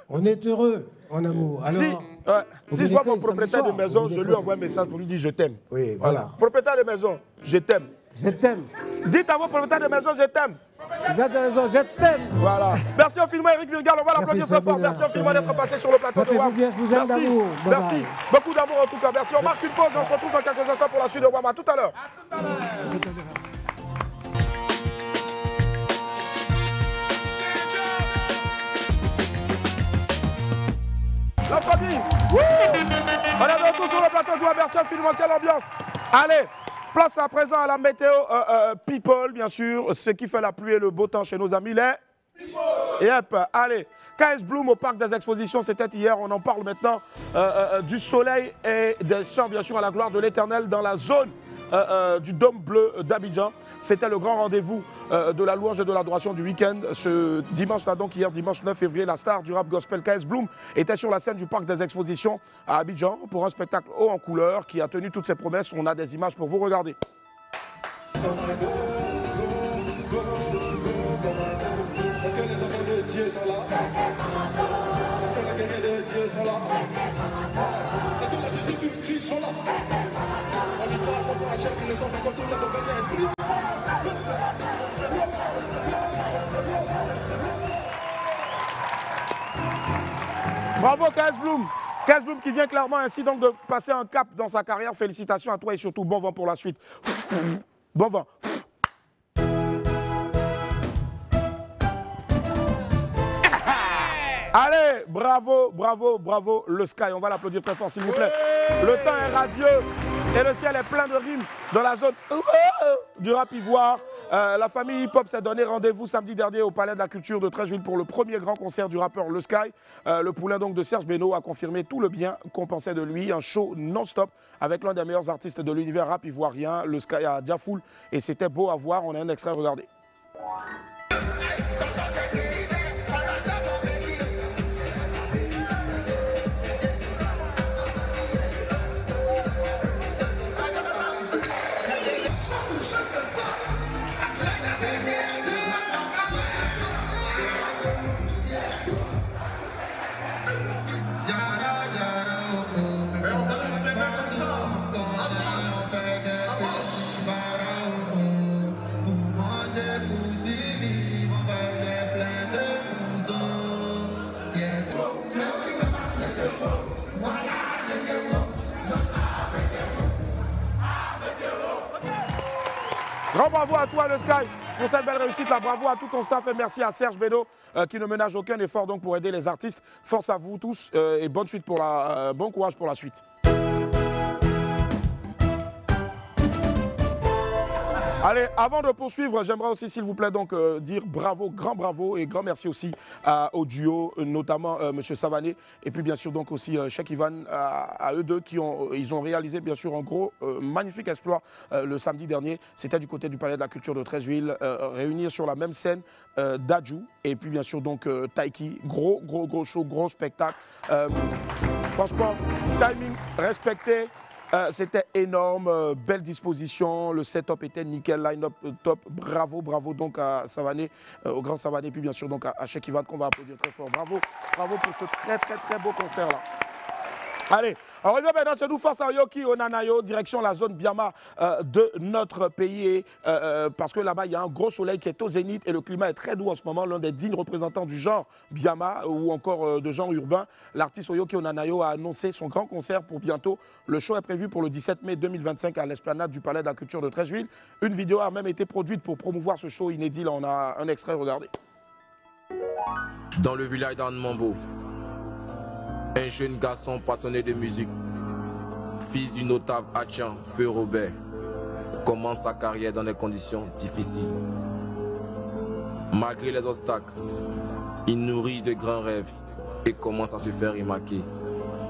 On est heureux en amour. Alors, si je vois mon propriétaire de maison, je lui envoie un message pour lui dire je t'aime. Oui, voilà. Propriétaire de maison, je t'aime. Je t'aime. Dites à vos propriétaires de maison, je t'aime. Vous avez raison, je t'aime. Voilà. Merci infiniment Eric Vulgar, on va l'applaudir très fort. Merci infiniment d'être passé sur le plateau de WAM. Je vous aime d'amour. Merci. Beaucoup d'amour en tout cas. Merci. On marque une pause et on se retrouve dans quelques instants pour la suite de WAM. À tout à l'heure. La famille. On est de retour sur le plateau de WAM. Merci infiniment. Quelle ambiance. Allez. Place à présent à la météo people, bien sûr, ce qui fait la pluie et le beau temps chez nos amis, les people. Et hop, allez, KS Bloom au Parc des Expositions, c'était hier, on en parle maintenant, du soleil et des champs, bien sûr, à la gloire de l'Éternel dans la zone du Dôme Bleu d'Abidjan. C'était le grand rendez-vous de la louange et de l'adoration du week-end. Ce dimanche-là, donc hier, dimanche 9 février, la star du rap gospel KS Bloom était sur la scène du Parc des Expositions à Abidjan pour un spectacle haut en couleur qui a tenu toutes ses promesses. On a des images pour vous regarder. Est-ce que les enfants de Dieu sont là? Est-ce que les guerriers de Dieu sont là? Est-ce que les disciples de Christ sont là? On y croit qu'on pourra chercher les enfants contre le mauvais esprit. Bravo KS Bloom. KS Bloom qui vient clairement ainsi donc de passer un cap dans sa carrière. Félicitations à toi et surtout bon vent pour la suite. Bon vent. Allez, bravo, bravo, bravo, le Sky. On va l'applaudir très fort, s'il vous plaît. Le temps est radieux et le ciel est plein de rimes dans la zone du rap ivoire. La famille hip-hop s'est donné rendez-vous samedi dernier au Palais de la Culture de Treichville pour le premier grand concert du rappeur Le Sky. Le poulain donc de Serge Beno a confirmé tout le bien qu'on pensait de lui. Un show non-stop avec l'un des meilleurs artistes de l'univers rap ivoirien, Le Sky à Diafoul. Et c'était beau à voir. On a un extrait, regardez. Grand bravo à toi, le Sky, pour cette belle réussite. Là. Bravo à tout ton staff et merci à Serge Beno qui ne ménage aucun effort donc, pour aider les artistes. Force à vous tous et bonne suite pour bon courage pour la suite. Allez, avant de poursuivre, j'aimerais aussi, s'il vous plaît, donc dire bravo et grand merci aussi au duo, notamment M. Savané, et puis bien sûr donc aussi Cheikh Ivan, à eux deux qui ont réalisé bien sûr un gros, magnifique exploit le samedi dernier. C'était du côté du Palais de la Culture de Treichville, réunir sur la même scène Dadju et puis bien sûr donc Taiki, gros show, gros spectacle. Franchement, timing respecté. C'était énorme, belle disposition, le setup était nickel, line-up top, bravo donc à Savané, au grand Savané, puis bien sûr donc à Cheikh Ivan qu'on va applaudir très fort. Bravo pour ce très beau concert là. Allez, on revient maintenant chez nous, Force à Yoki au Nanayo, direction la zone Biama de notre pays, parce que là-bas, il y a un gros soleil qui est au zénith et le climat est très doux en ce moment. L'un des dignes représentants du genre Biama ou encore de genre urbain, l'artiste Yoki au Nanayo a annoncé son grand concert pour bientôt. Le show est prévu pour le 17 mai 2025 à l'esplanade du Palais de la Culture de Treichville. Une vidéo a même été produite pour promouvoir ce show inédit. Là, on a un extrait, regardez. Dans le village d'Anne-Mambo, un jeune garçon passionné de musique, fils du notable Atchan Feu Robert, commence sa carrière dans des conditions difficiles. Malgré les obstacles, il nourrit de grands rêves et commence à se faire remarquer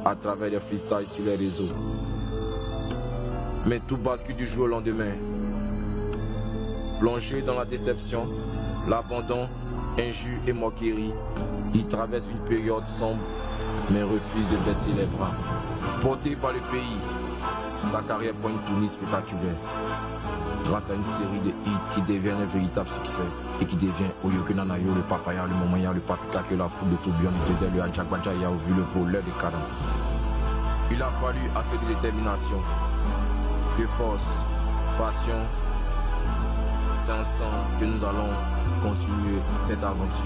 à travers les freestyles sur les réseaux. Mais tout bascule du jour au lendemain. Plongé dans la déception, l'abandon, injures et moqueries, il traverse une période sombre mais refuse de baisser les bras. Porté par le pays, sa carrière prend une tournure spectaculaire. Grâce à une série de hits qui deviennent un véritable succès et qui devient Oyoki Nanayo, le Papaya, le Momaya, le Papika, que la foule de Toubion, le désert, le Adjagbadjaya, au vu le voleur de 40 ans. Il a fallu assez de détermination, de force, passion. C'est ensemble que nous allons continuer cette aventure.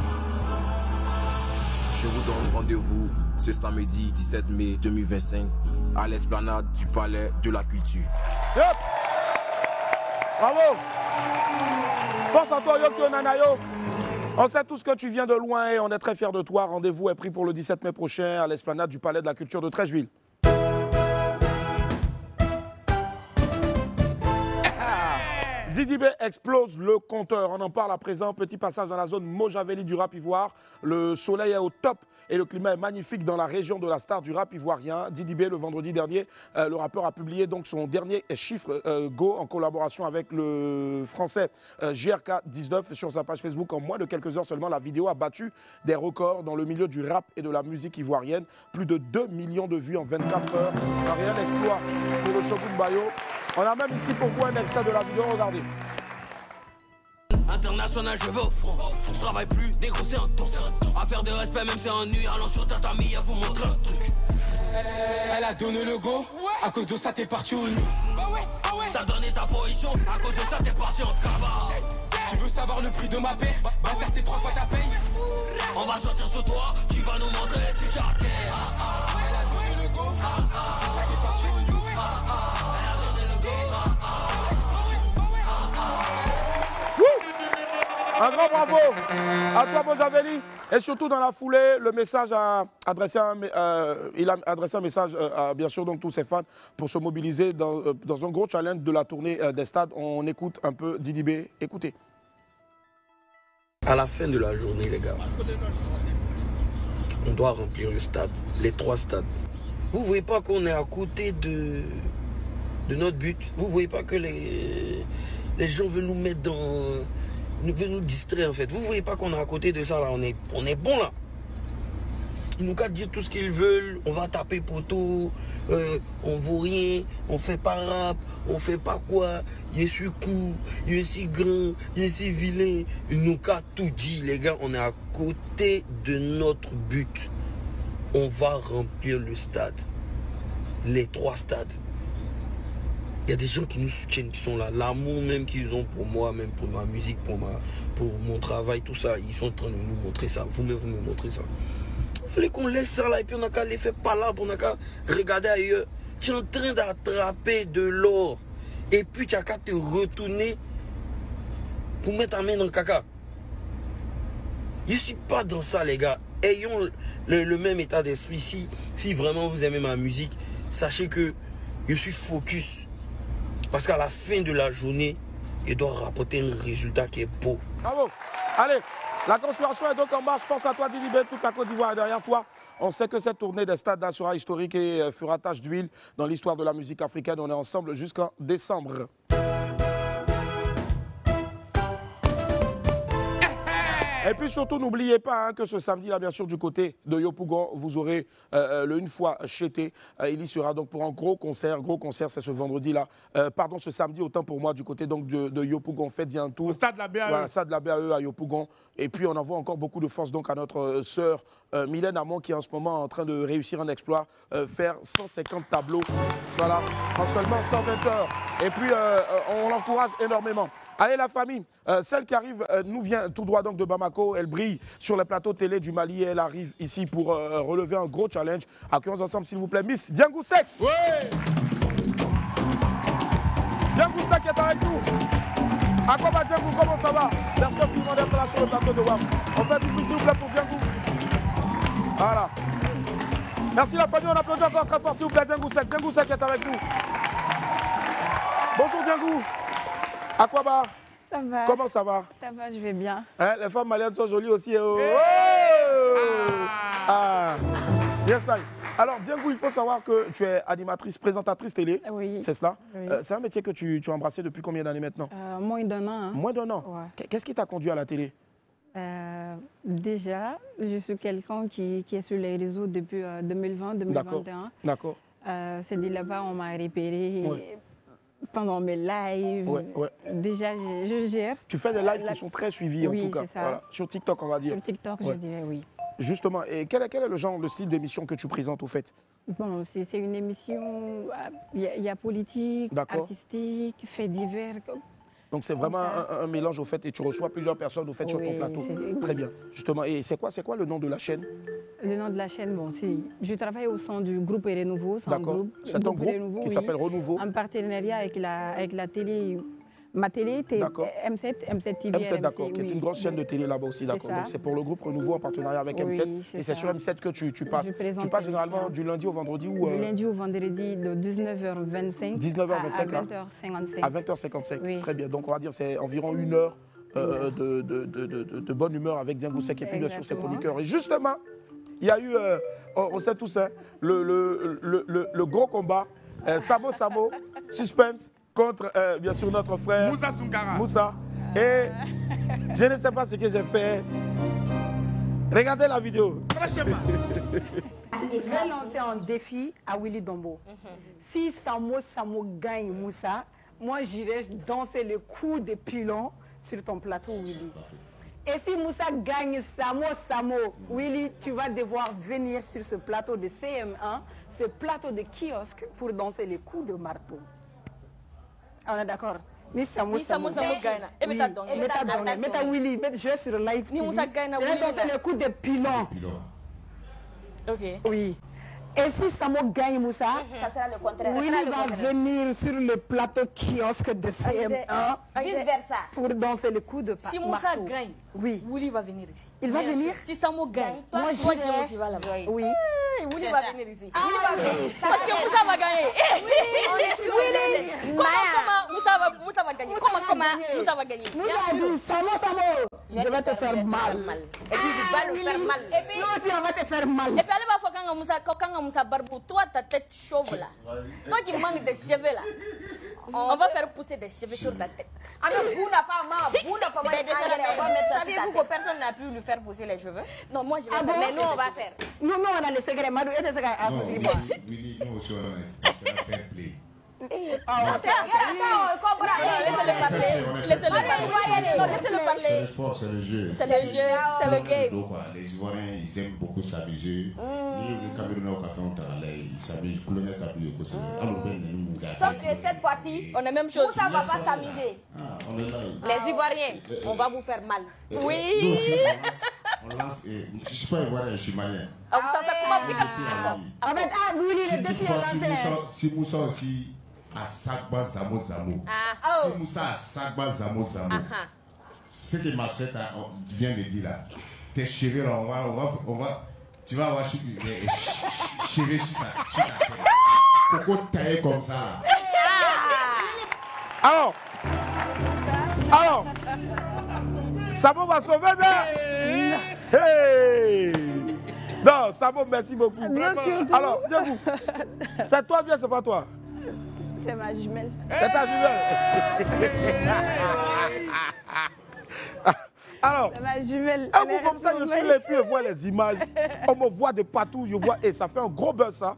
Je vous donne rendez-vous ce samedi 17 mai 2025 à l'esplanade du Palais de la Culture. Yep. Bravo. Force à toi, Yoki Nanayo. On sait tous que tu viens de loin et on est très fiers de toi. Rendez-vous est pris pour le 17 mai prochain à l'esplanade du Palais de la Culture de Treichville. Didi B explose le compteur. On en parle à présent. Petit passage dans la zone Mojaveli du rap ivoire. Le soleil est au top et le climat est magnifique dans la région de la star du rap ivoirien. Didi B, le vendredi dernier, le rappeur a publié donc son dernier chiffre Go en collaboration avec le français GRK19 sur sa page Facebook. En moins de quelques heures seulement, la vidéo a battu des records dans le milieu du rap et de la musique ivoirienne. Plus de 2 millions de vues en 24 heures. Un réel exploit pour le Chocoum Bayo. On a même ici pour vous un extrait de la vidéo, regardez. International, je vais au front. Je travaille plus, dégrossé un ton. Affaire de respect, même c'est ennui. Allons sur tatami, à vous montrer un truc. Elle a donné le go. À cause de ça, t'es parti au lit. T'as donné ta position. À cause de ça, t'es parti en cabas. Tu veux savoir le prix de ma paix? Bah, c'est 3 fois ta paye. On va sortir sur toi. Tu vas nous montrer si tu as terre. Elle a donné le go. C'est ça qui est parti au lit. Un grand bravo à toi, Mojaveli. Et surtout dans la foulée, le message a adressé il a adressé un message à bien sûr donc tous ses fans pour se mobiliser dans un gros challenge de la tournée des stades. On écoute un peu Didi B. Écoutez. À la fin de la journée, les gars, on doit remplir le stade, les 3 stades. Vous ne voyez pas qu'on est à côté de notre but? Vous ne voyez pas que les gens veulent nous mettre dans... Ils veulent nous distraire en fait. Vous ne voyez pas qu'on est à côté de ça là, on est bon là. Ils nous qu'à dire tout ce qu'ils veulent, on va taper poteau, on vaut rien, on fait pas rap, on fait pas quoi, il est si court, il est si grand, il est si vilain. Ils nous qu'à tout dit les gars, on est à côté de notre but. On va remplir le stade, les 3 stades. Il y a des gens qui nous soutiennent, qui sont là. L'amour même qu'ils ont pour moi, même pour ma musique, pour mon travail, tout ça. Ils sont en train de nous montrer ça. Vous-même, vous me montrez ça. Il fallait qu'on laisse ça là et puis on n'a qu'à les faire pas là, on n'a qu'à regarder ailleurs. Tu es en train d'attraper de l'or et puis tu n'as qu'à te retourner pour mettre ta main dans le caca. Je ne suis pas dans ça, les gars. Ayons le même état d'esprit. Si vraiment vous aimez ma musique, sachez que je suis focus. Parce qu'à la fin de la journée, il doit rapporter un résultat qui est beau. Bravo. Allez, la conspiration est donc en marche. Force à toi, Didi B. Toute la Côte d'Ivoire est derrière toi. On sait que cette tournée des stades sera historique et fera tache d'huile dans l'histoire de la musique africaine. On est ensemble jusqu'en décembre. Et puis surtout, n'oubliez pas que ce samedi-là, bien sûr, du côté de Yopougon, vous aurez le Une fois chété. Il y sera donc pour un gros concert, c'est ce vendredi-là. Pardon, ce samedi, autant pour moi, du côté donc de Yopougon. Faites-y un tour. Au stade de la BAE. Voilà, stade de la BAE à Yopougon. Et puis, on envoie encore beaucoup de force donc à notre sœur Mylène Amon, qui est en ce moment en train de réussir un exploit, faire 150 tableaux, voilà, en seulement 120 heures. Et puis, on l'encourage énormément. Allez la famille, celle qui arrive nous vient tout droit donc de Bamako, elle brille sur les plateaux télé du Mali et elle arrive ici pour relever un gros challenge. Accueillons ensemble s'il vous plaît Miss Diangou Seck. Oui. Diangou Seck est avec nous. Akoba Diangou, comment ça va? Merci infiniment d'être là sur le plateau de WAM. On fait du bruit s'il vous plaît pour Diangou. Voilà. Merci la famille, on applaudit encore très fort s'il vous plaît Diangou Seck. Diangou Seck est avec nous. Bonjour Diangou. Akwaba, ça va. Comment ça va? Ça va, je vais bien. Hein, les femmes maliennes sont jolies aussi. Oh. Ah. Yes, I. Alors, Diangou, il faut savoir que tu es animatrice, présentatrice télé. Oui. C'est cela? Oui. C'est un métier que tu as embrassé depuis combien d'années maintenant? Moins d'un an. Hein. Moins d'un an? Ouais. Qu'est-ce qui t'a conduit à la télé? Déjà, je suis quelqu'un qui est sur les réseaux depuis 2020-2021. D'accord. C'est de là-bas on m'a repéré. Ouais. Pendant mes lives, déjà je gère. Tu fais des lives qui sont très suivis en tout cas. Ça. Voilà. Sur TikTok, on va dire. Sur TikTok, je dirais oui. Justement, et quel est le genre, le style d'émission que tu présentes au fait? Bon, c'est une émission, il y a politique, artistique, faits divers. Donc c'est vraiment un mélange au fait et tu reçois plusieurs personnes au fait sur ton plateau. Très bien. Justement, et c'est quoi le nom de la chaîne? Le nom de la chaîne, bon, je travaille au sein du groupe Renouveau. D'accord. C'est un groupe qui s'appelle Renouveau. En partenariat avec la télé, ma télé, M7 TV. M7, d'accord, qui est une grosse chaîne de télé là-bas aussi, d'accord. Donc c'est pour le groupe Renouveau en partenariat avec M7. Et c'est sur M7 que tu passes. Tu passes généralement du lundi au vendredi ou Du lundi au vendredi de 19h25 à 20h55. Oui. Très bien. Donc on va dire c'est environ 1 heure de bonne humeur avec Diangou Seck et puis bien sûr ses chroniqueurs. Et justement, il y a eu, on sait tous, hein, le gros combat, Samo suspense contre bien sûr notre frère Moussa Soukara. Moussa. Et je ne sais pas ce que j'ai fait. Regardez la vidéo. Je vais lancer un défi à Willy Dombo. Si Samo gagne Moussa, moi j'irai danser le coup de pilon sur ton plateau, Willy. Et si Moussa gagne Samo, Willy, tu vas devoir venir sur ce plateau de CM1, ce plateau de kiosque, pour danser les coups de marteau. On est d'accord? Ni Samo gagne. Mets Willy, je vais sur le live. Ni Moussa gagne, je vais danser les coups de pilon. Ok. Oui. Et si Samo gagne Moussa, ça sera le contraire. Willy va venir sur le plateau kiosque de CM1. Vice versa. Pour danser le coup de marteau. Si Moussa gagne, oui. Willy va venir ici. Il va venir? Si Samo gagne, moi tu vas là-bas. Oui. Willy va venir ici. Parce que Moussa va gagner. Willy. Comment Moussa va gagner? Comment Moussa va gagner? Moussa dit Samo, je vais te faire mal. Et puis il va le faire mal. Et puis nous aussi on va te faire mal. Et puis allez voir quand Moussa Barbou, toi ta tête chauve là. Toi qui manques de cheveux là. On va faire pousser des cheveux sur ta tête. Saviez-vous que personne n'a pu lui faire pousser les cheveux? Non, moi je vais faire. Mais nous on va faire. Nous on a les secrets. Madou, et tes secrets à vous. Willy, nous aussi on a fair play. Laissez-le parler. C'est le sport, c'est le jeu. C'est le jeu, c'est le game. Donc, les Ivoiriens, ils aiment beaucoup s'amuser. Les Camerounais au café, ils s'amusent. Sauf que cette fois-ci, on est même chose. Moussa va pas s'amuser. Les Ivoiriens, on va vous faire mal. Oui. Nous aussi, on lance. Je ne suis pas Ivoirien, je suis malien. Si Moussa aussi a Sagba Zamo, si Moussa a Sagba Zamo, ce que ma soeur vient de dire là, tes cheveux là, tu vas avoir cheveux sur ta tête. Pourquoi tailler comme ça? Alors, Samo va sauver de... Hey! Non, Samo, merci beaucoup. Alors, Diangou, c'est toi bien, c'est pas toi? C'est ma jumelle. C'est ta jumelle. Alors, un coup comme ça, je suis là et puis je vois les images. On me voit de partout, je vois, et ça fait un gros buzz ça.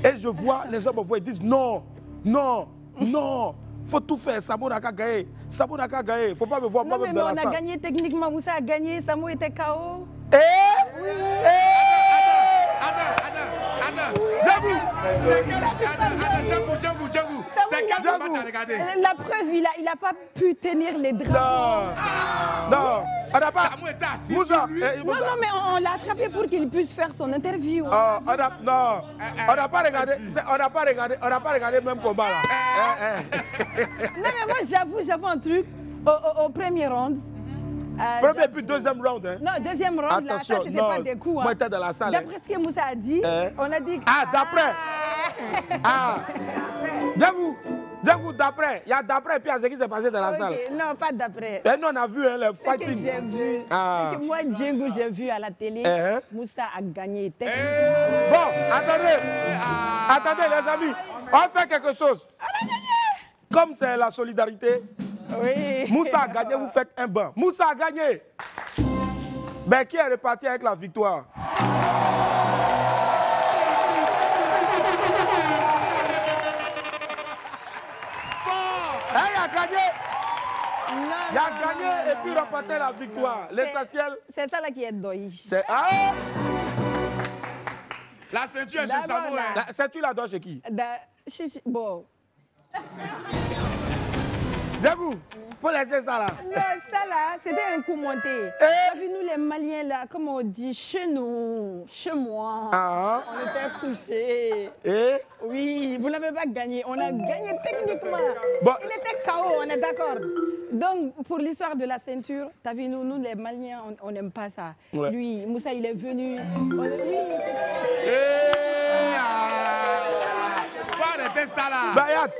Et je vois, les gens me voient, ils disent non, non, non. Faut tout faire, Samo n'a qu'à gagner. Samo n'a qu'à gagner. Faut pas me voir moi-même dans la salle. On a gagné techniquement, Moussa a gagné, Samo était KO. La preuve, il n'a pas pu tenir les drapeaux. Non, on n'a pas. Moussa, non, mais on l'a attrapé pour qu'il puisse faire son interview. Non, on n'a pas regardé. On n'a pas regardé le même combat là. Non, mais moi j'avoue un truc. Au premier round. Premier puis deuxième round. Hein. Non, deuxième round, là, ça c'était pas des coups. Hein. Moi, j'étais dans la salle. D'après ce que Moussa a dit, on a dit que... Ah, d'après. Django, d'après. Il y a d'après, puis il y a ce qui s'est passé dans la salle. Non, pas d'après. Nous, on a vu le fighting. J'ai vu. Que moi, Django, j'ai vu à la télé. Moussa a gagné. Bon, attendez. Attendez, les amis. On fait quelque chose. On a gagné. Comme c'est la solidarité. Oui. Moussa a gagné, vous faites un bain. Moussa a gagné. Ben, qui est reparti avec la victoire? Il a gagné. Il a gagné et puis remporté la victoire. L'essentiel. C'est ça là qui est deuil. La ceinture est chez Samo. La ceinture la doit chez qui? Bon. Debout, faut laisser ça là. Non, ça là, c'était un coup monté. T'as vu nous les Maliens là, comme on dit, chez nous, chez moi, on était couchés. Oui, vous n'avez pas gagné, on a gagné techniquement. Bon. Il était KO, on est d'accord. Donc, pour l'histoire de la ceinture, t'as vu nous les Maliens, on n'aime pas ça. Ouais. Lui, Moussa, il est venu. Faut arrêter ça là. Bayat.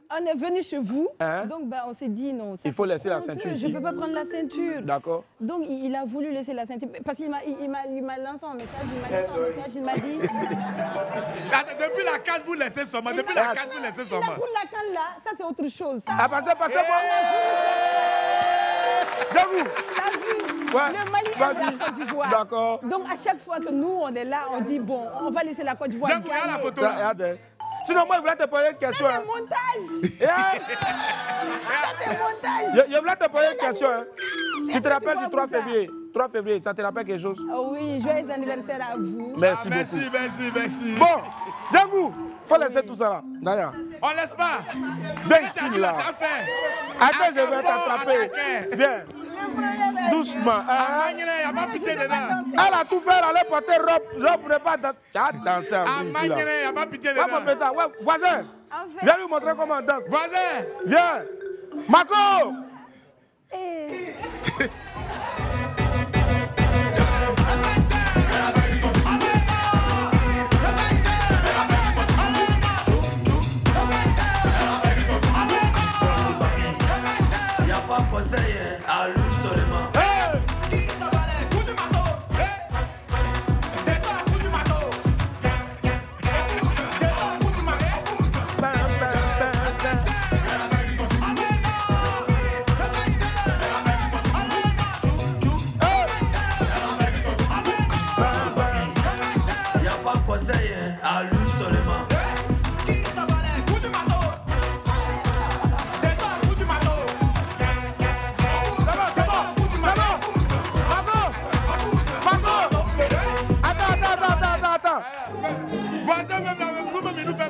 On est venu chez vous, donc on s'est dit non. Il faut laisser la ceinture ici. Je ne peux pas prendre la ceinture. D'accord. Donc il a voulu laisser la ceinture parce qu'il m'a lancé un message, il m'a dit. Depuis la canne, vous laissez seulement. Depuis la canne, vous laissez seulement. Pour la canne là, ça c'est autre chose. Passez moi. J'avoue. T'as vu? Le Mali est la Côte d'Ivoire. D'accord. Donc à chaque fois que nous on est là, on dit bon, on va laisser la Côte d'Ivoire. J'avoue, regarde la photo là. Sinon, moi, je voulais te poser une question. C'est montage. C'est montage. Je voulais te poser une question. Tu te rappelles du 3 février? 3 février, ça te rappelle quelque chose? Oui, joyeux anniversaire à vous. Merci beaucoup. Merci. Bon, Django, il faut laisser tout ça là. D'ailleurs. On laisse pas. Viens ici là. Attends, je vais t'attraper. Viens. Doucement. Il n'y a pas pitié dedans. Elle a tout fait, elle a porté robe. Je ne pas danser. Tu as dansé en plus ici là. Il n'y a pas pitié dedans. Ouais, voisin. Viens lui montrer comment on danse. Voisin. Viens. Marco. Conseil à lui seulement. Y'a pas conseil à lui seulement.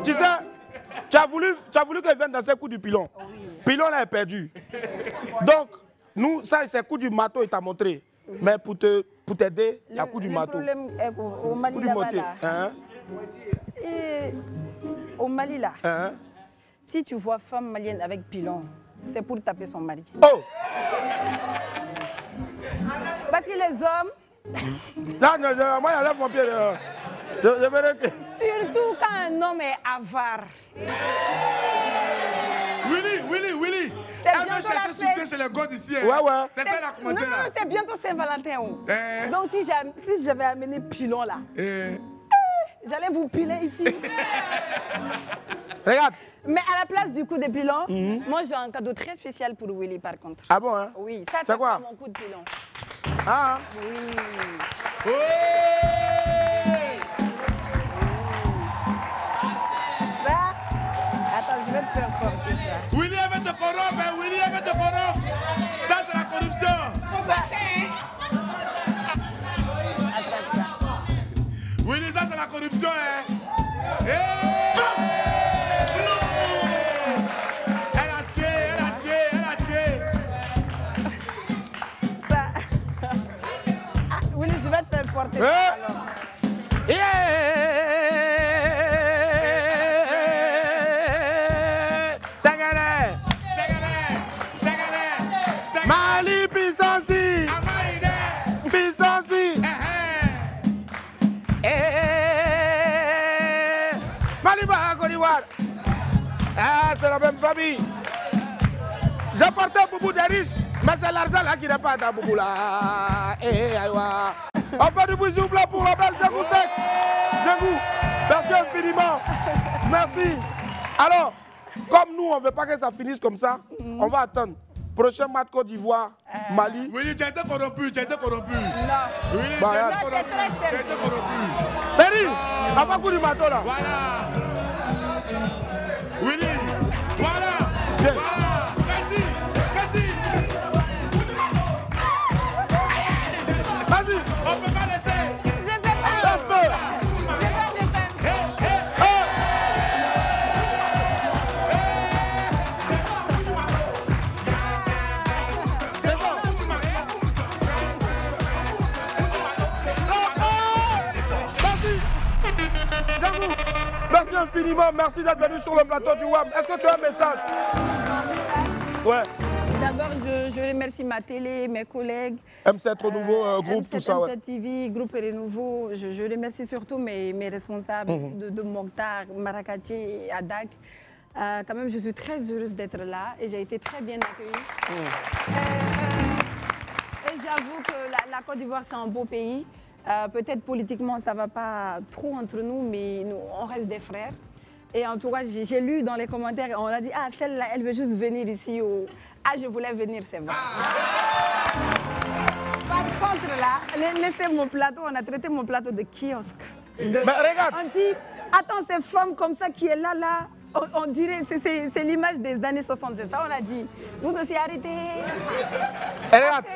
Tu sais, tu as voulu qu'elle vienne dans ses coups du pilon. Pilon là est perdu. Donc, nous, ça, c'est coup du marteau, il t'a montré. Mais pour t'aider, il y a coup du marteau. Le problème est au Mali là-bas. Au Mali là, si tu vois femme malienne avec pilon, c'est pour taper son mari. Oh! Parce que les hommes... Non, moi, je lève mon pied. Surtout quand un homme est avare. Willy. Elle veut chercher soutien chez les gars d'ici. Ouais. C'est ça, elle a commencé là. Non, c'est bientôt Saint-Valentin. Donc si j'avais amené pilon là, j'allais vous piler ici. Regarde. Mais à la place du coup de pilon, moi j'ai un cadeau très spécial pour Willy par contre. Ah bon, hein? Oui, ça c'est quoi? Mon coup de pilon. Ah. Oui. Oh! Ça, attends, je vais te faire porter ça. Willy avait te corrompre, hein? Willy avait te corrompre. Ça c'est la corruption. Willy, ça c'est la corruption, hein? Elle a tué, elle a tué, elle a tué. Ça. Ah, Willy, je vais te faire porter ça alors. Mali Pisansi. Pisansi. Maliba Côte d'Ivoire. Ah, c'est la même famille. J'ai porté Boubou des riches, mais c'est l'argent là qui n'est pas dans Boubou là. On fait du bisou blanc pour la belle Djengou Sek. Djengou, merci infiniment. Merci. Alors, comme nous, on ne veut pas que ça finisse comme ça, on va attendre. Prochain match Côte d'Ivoire, Mali. Oui, tu as été corrompu, tu as été corrompu. Non. Oui, tu as été corrompu, tu as été corrompu. Péri, à pas coup du bateau là. Voilà. Willy, voilà. Voilà. Vas-y, vas-y. Vas-y. On ne peut pas laisser. Je ne peux pas. Ça se peut. Merci infiniment, merci d'être venu sur le plateau du WAM. Est-ce que tu as un message? Ouais. D'abord, je remercie ma télé, mes collègues. M7 Renouveau, groupe, M7, tout ça, ouais. M7 TV, groupe Renouveau. Je remercie surtout mes responsables de Mokhtar, Marrakech et Adak. Quand même, je suis très heureuse d'être là et j'ai été très bien accueillie. Et j'avoue que la Côte d'Ivoire, c'est un beau pays. Peut-être politiquement, ça ne va pas trop entre nous, mais nous, on reste des frères. Et en tout cas, j'ai lu dans les commentaires, on a dit, ah, celle-là, elle veut juste venir ici. Ah, je voulais venir, c'est vrai. Par contre, là, laissez mon plateau, on a traité mon plateau de kiosque. Mais regarde. On dit, attends, ces femmes comme ça qui est là, on dirait, c'est l'image des années 70. Ça, on a dit, vous aussi arrêtez. Et regarde.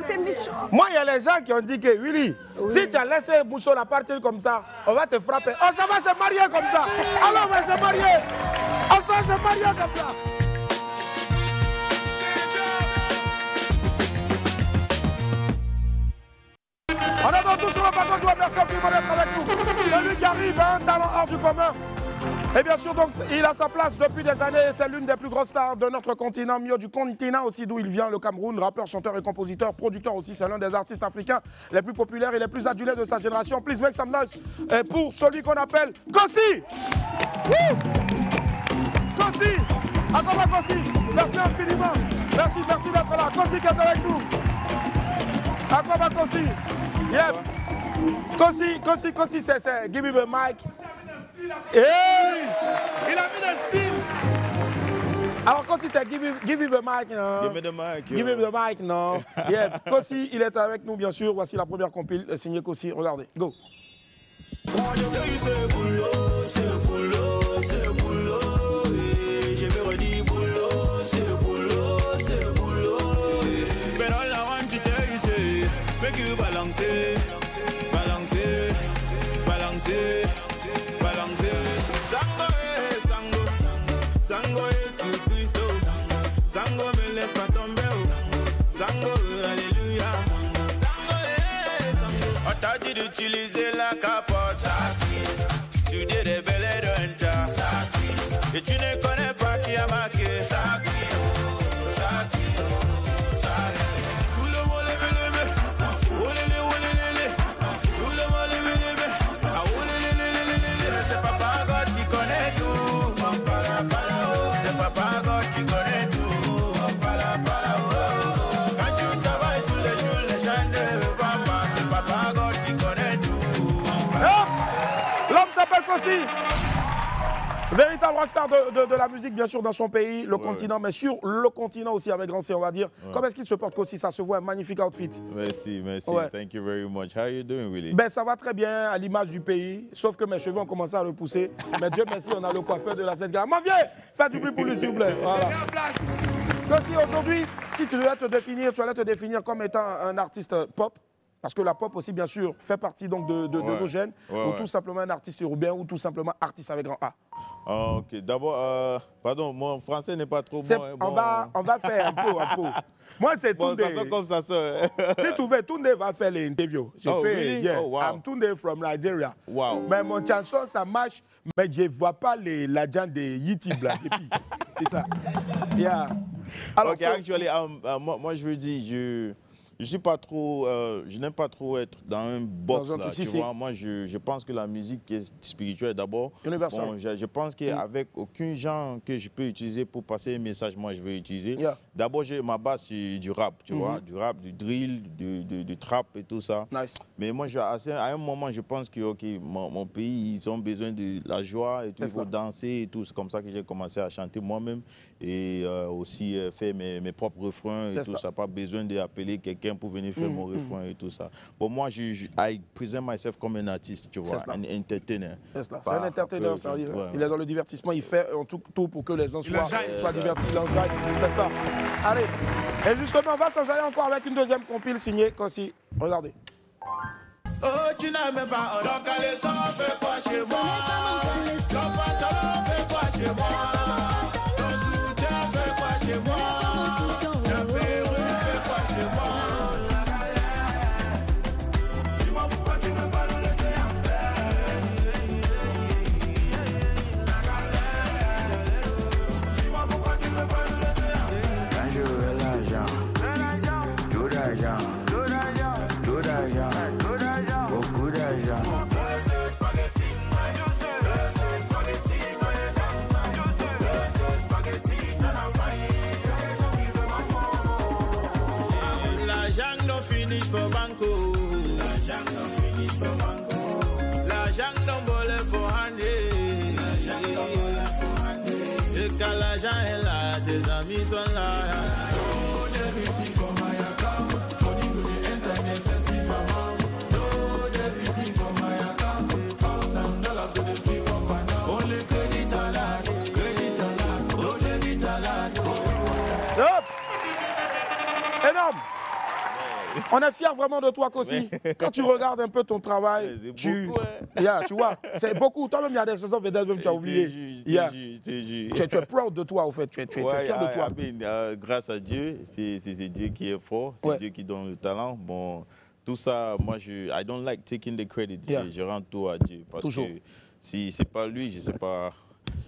C'est méchant. Moi, il y a les gens qui ont dit que, Willy, si tu as laissé Bouchon la partir comme ça, on va te frapper. Oh, ça va se marier comme ça. Alors, on va se marier. On va se marier comme ça. On attend tous sur le plateau de la version qui va être avec nous. Celui qui arrive a un talent hors du commun. Et bien sûr, donc, il a sa place depuis des années et c'est l'une des plus grosses stars de notre continent, mieux du continent aussi d'où il vient, le Cameroun, rappeur, chanteur et compositeur, producteur aussi. C'est l'un des artistes africains les plus populaires et les plus adulés de sa génération. Please make some noise pour celui qu'on appelle Kossi. Kossi. Attends, Kossi. Merci infiniment. Merci d'être là. Kossi qui est avec nous. Attends, Kossi. Yep. Kossi, c'est give me the mic. Hey! Il a mis le style. Alors, Kossi, c'est give me the mic, non? Give me the mic. Give me the mic, non? Yeah. Kossi, il est avec nous, bien sûr. Voici la première compile signée Kossi. Regardez, go. C'est le boulot, c'est le boulot, c'est le boulot. Je me redis boulot, c'est le boulot, c'est le boulot. But all I want to tell you, say, make you balancer, balancer, balancer. Sango es Cristo, Sango me laisse pas tomber, Sango alléluia, Sango. On t'a dit d'utiliser la capote, tu dis des belles d'Unta, et tu ne connais pas qui a marqué. L'homme s'appelle Kossi. Véritable rockstar de la musique, bien sûr, dans son pays, le continent, mais sur le continent aussi, avec grand C, on va dire. Comment est-ce qu'il se porte aussi? Ça se voit, un magnifique outfit. Merci. Thank you very much. How are you doing, Willie? Ben, ça va très bien, à l'image du pays, sauf que mes cheveux ont commencé à repousser. Mais Dieu merci, on a le coiffeur de la scène. M'en viens, faites du bruit pour lui, s'il vous plaît. Voilà. Kossi, aujourd'hui, si tu allais te définir comme étant un artiste pop, parce que la pop aussi, bien sûr, fait partie donc de nos gènes, ou tout simplement un artiste urbain, ou tout simplement artiste avec grand A. Ok, d'abord, pardon, mon français n'est pas trop bon. On va faire un peu. Moi, c'est Tunde. Ça sort comme ça sort. Si tu veux, Tunde va faire l'interview. Really? Yeah. Oh, wow. I'm Tunde from Nigeria. Wow. Mais mon chanson, ça marche, mais je ne vois pas l'agent de YouTube là. C'est ça. Yeah. Alors, ok, actually, moi, je veux dire, je suis pas trop, je n'aime pas trop être dans un box là, tu vois. Moi, je pense que la musique est spirituelle d'abord. Universal. Bon, je pense qu'avec aucun genre que je peux utiliser pour passer un message, moi, je vais utiliser. D'abord, ma base, c'est du rap, tu vois, du rap, du drill, du trap et tout ça. Nice. Mais moi, à un moment, je pense que mon pays, ils ont besoin de la joie et tout, il faut danser et tout. C'est comme ça que j'ai commencé à chanter moi-même et aussi faire mes propres refrains et tout ça. Pas besoin d'appeler quelqu'un pour venir faire mon refrain et tout ça. Pour moi, I present myself comme un artiste, tu vois, un entertainer. C'est un entertainer, ça veut dire. Il est dans le divertissement, il fait tout pour que les gens soient divertis, il enjaille, c'est ça. Allez, et justement, on va s'enjailler encore avec une deuxième compile signée Kossi. Regardez. Oh, tu n'as même pas un calé sans fait quoi chez moi? Ton pantalon fait quoi chez moi? Ton soutien fait quoi chez moi? Ta perruque fait quoi chez moi? Dis-moi pourquoi tu ne veux pas nous laisser en paix? Dis-moi pourquoi tu ne veux pas nous laisser en paix? Quand je veux l'argent, tout d'argent, tout d'argent. Beaucoup d'argent. L'argent no finish for banco. L'argent no finish for banco. L'argent no bole for handy. L'argent no bole for handy. Et quand l'argent est là, tes amis sont là. Oh, the for my account. Money go the enter necessary for mom. Énorme. On est fiers vraiment de toi, Kossi. Quand tu regardes un peu ton travail, tu vois, c'est beaucoup. Toi-même, il y a des choses peut-être même tu as oublié. Tu es proud de toi, au fait. Tu es fier de toi. Grâce à Dieu, c'est Dieu qui est fort, c'est Dieu qui donne le talent. Bon, tout ça, moi, I don't like taking the credit. Je rends tout à Dieu. Parce que si c'est pas lui, je sais pas.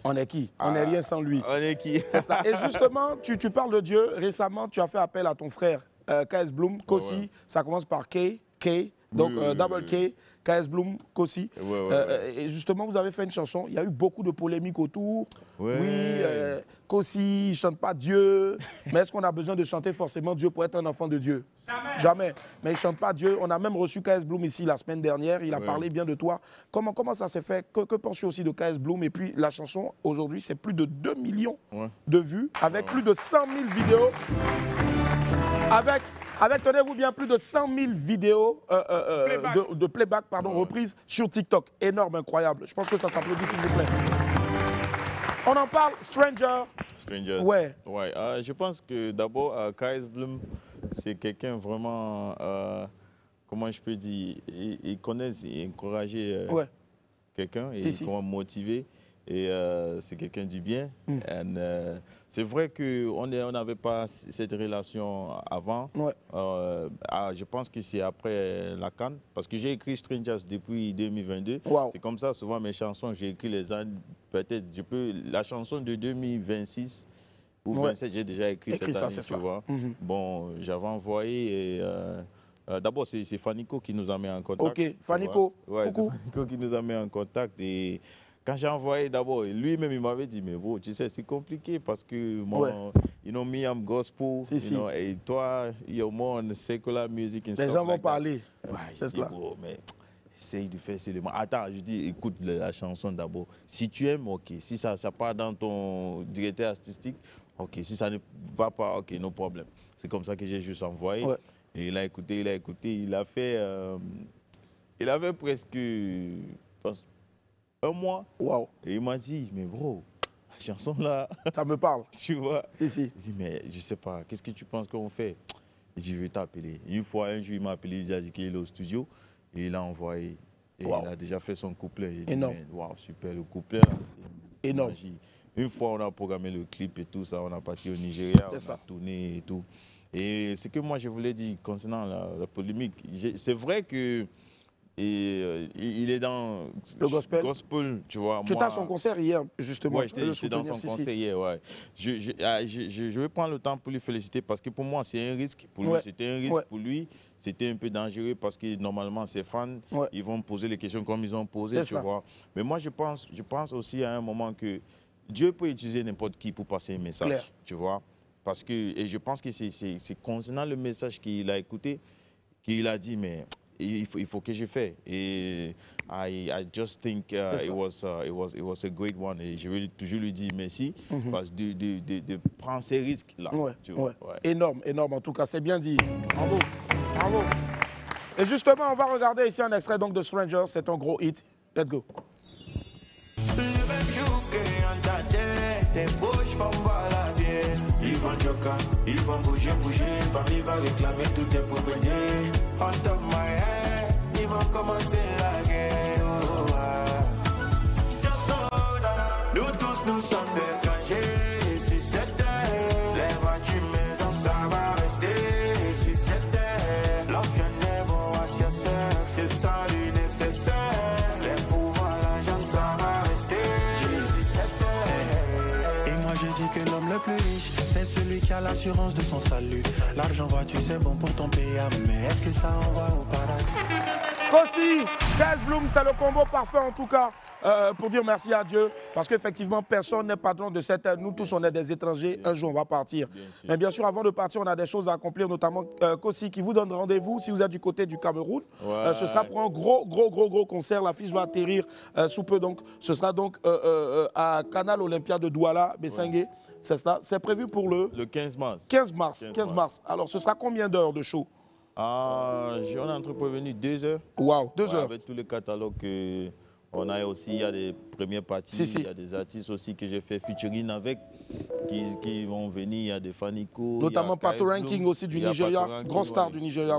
On est qui? On n'est rien sans lui. On est qui? C'est ça. Et justement, tu parles de Dieu. Récemment, tu as fait appel à ton frère KS Bloom, Kossi. Ça commence par K, donc double K, KS Bloom, Kossi. Et justement, vous avez fait une chanson. Il y a eu beaucoup de polémiques autour. Kossi, il ne chante pas Dieu. Mais est-ce qu'on a besoin de chanter forcément Dieu pour être un enfant de Dieu? Jamais. Mais il ne chante pas Dieu. On a même reçu KS Bloom ici la semaine dernière. Il a parlé bien de toi. Comment ça s'est fait? Que penses-tu aussi de KS Bloom? Et puis la chanson, aujourd'hui, c'est plus de 2 millions de vues, avec plus de 100 000 vidéos. Avec, tenez-vous bien, plus de 100 000 vidéos de playback reprises sur TikTok. Énorme, incroyable. Je pense que ça s'applaudit, s'il vous plaît. On en parle, Strangers. Ouais. Je pense que d'abord, KS Bloom, c'est quelqu'un vraiment, comment je peux dire, il connaît et encourager quelqu'un et comment motiver. Et c'est quelqu'un du bien. C'est vrai qu'on n'avait pas cette relation avant. Je pense que c'est après la CAN. Parce que j'ai écrit Strangers depuis 2022. C'est comme ça, souvent mes chansons, j'ai écrit les ans, peut-être, la chanson de 2026 ou 2027, j'ai déjà écrit cette année, tu vois. Bon, j'avais envoyé et... d'abord, c'est Fanico qui nous a mis en contact. Ok, Fanico. C'est Fanico qui nous a mis en contact. Et quand j'ai envoyé d'abord, lui-même, il m'avait dit, mais bon, tu sais, c'est compliqué parce que moi, you know, me, I'm gospel, you know, et toi, you're more on secular music and stuff. Les gens vont parler. Je dis, bro, mais essaye de faire seulement. Attends, je dis, écoute la chanson d'abord. Si tu aimes, ok. Si ça part dans ton directeur artistique, ok. Si ça ne va pas, ok, no problème. C'est comme ça que j'ai juste envoyé. Ouais. Et il a écouté, il a fait presque, je pense, 1 mois. Wow. Et il m'a dit, mais bro, la chanson là. Ça me parle. Tu vois? Si. Il dit, mais je sais pas, qu'est-ce que tu penses qu'on fait? Il dit, je vais t'appeler. Un jour, il m'a appelé, il a dit qu'il est au studio. Et il a envoyé. Et il a déjà fait son couplet. J'ai dit, waouh, super, le couplet là. Énorme. Magie. Une fois, on a programmé le clip et tout ça. On a parti au Nigeria, on a tourné et tout. Et ce que moi, je voulais dire concernant la polémique, c'est vrai que il est dans le gospel, tu vois. Tu étais à son concert hier, justement. Oui, j'étais dans son concert hier, ouais. Je vais prendre le temps pour lui féliciter parce que pour moi, c'est un risque. Pour lui, c'était un risque pour lui. C'était un peu dangereux parce que normalement, ses fans, ils vont poser les questions comme ils ont posé, tu vois. Mais moi, je pense aussi à un moment que Dieu peut utiliser n'importe qui pour passer un message, tu vois. Parce que, et je pense que c'est concernant le message qu'il a écouté, qu'il a dit, mais il faut que je fasse. Et I just think it was a great one. Et je vais toujours lui dire merci parce que de prendre ces risques-là. Tu vois. Énorme, énorme. En tout cas, c'est bien dit. Bravo, bravo. Et justement, on va regarder ici un extrait donc de Stranger. C'est un gros hit. Let's go. Ils vont joker, ils vont bouger, famille va réclamer tout tes propriétés. On top my head, ils vont commencer la guerre. Just know that nous tous nous sommes des étrangers. Si c'était les voitures maison, ça va rester. Si c'était l'enfant des bons à chercher, c'est ça le nécessaire. Les pouvoirs, l'argent, ça va rester. Si c'était. Et moi j'ai dit que l'homme le plus riche, c'est celui qui a l'assurance de son salut. L'argent voiture c'est bon pour ton pays, mais est-ce que ça envoie au paradis? Kossi, Guys Bloom, c'est le combo parfait en tout cas pour dire merci à Dieu. Parce qu'effectivement, personne n'est patron de cette terre. Nous tous, on est des étrangers. Un jour, on va partir. Mais bien sûr, avant de partir, on a des choses à accomplir, notamment Kossi qui vous donne rendez-vous si vous êtes du côté du Cameroun. Ce sera pour un gros concert. L'affiche va atterrir sous peu. Donc, ce sera donc à Canal Olympia de Douala, Bessengue. C'est prévu pour le 15 mars. 15 mars. Alors, ce sera combien d'heures de show? On est entreprévenu 2 heures. Wow, 2 heures. Avec tous les catalogues on a aussi, il y a des premières parties, il y a des artistes aussi que j'ai fait featuring avec qui vont venir, il y a des Fanico. Notamment Pato Ranking aussi du Nigeria, grand star du Nigeria,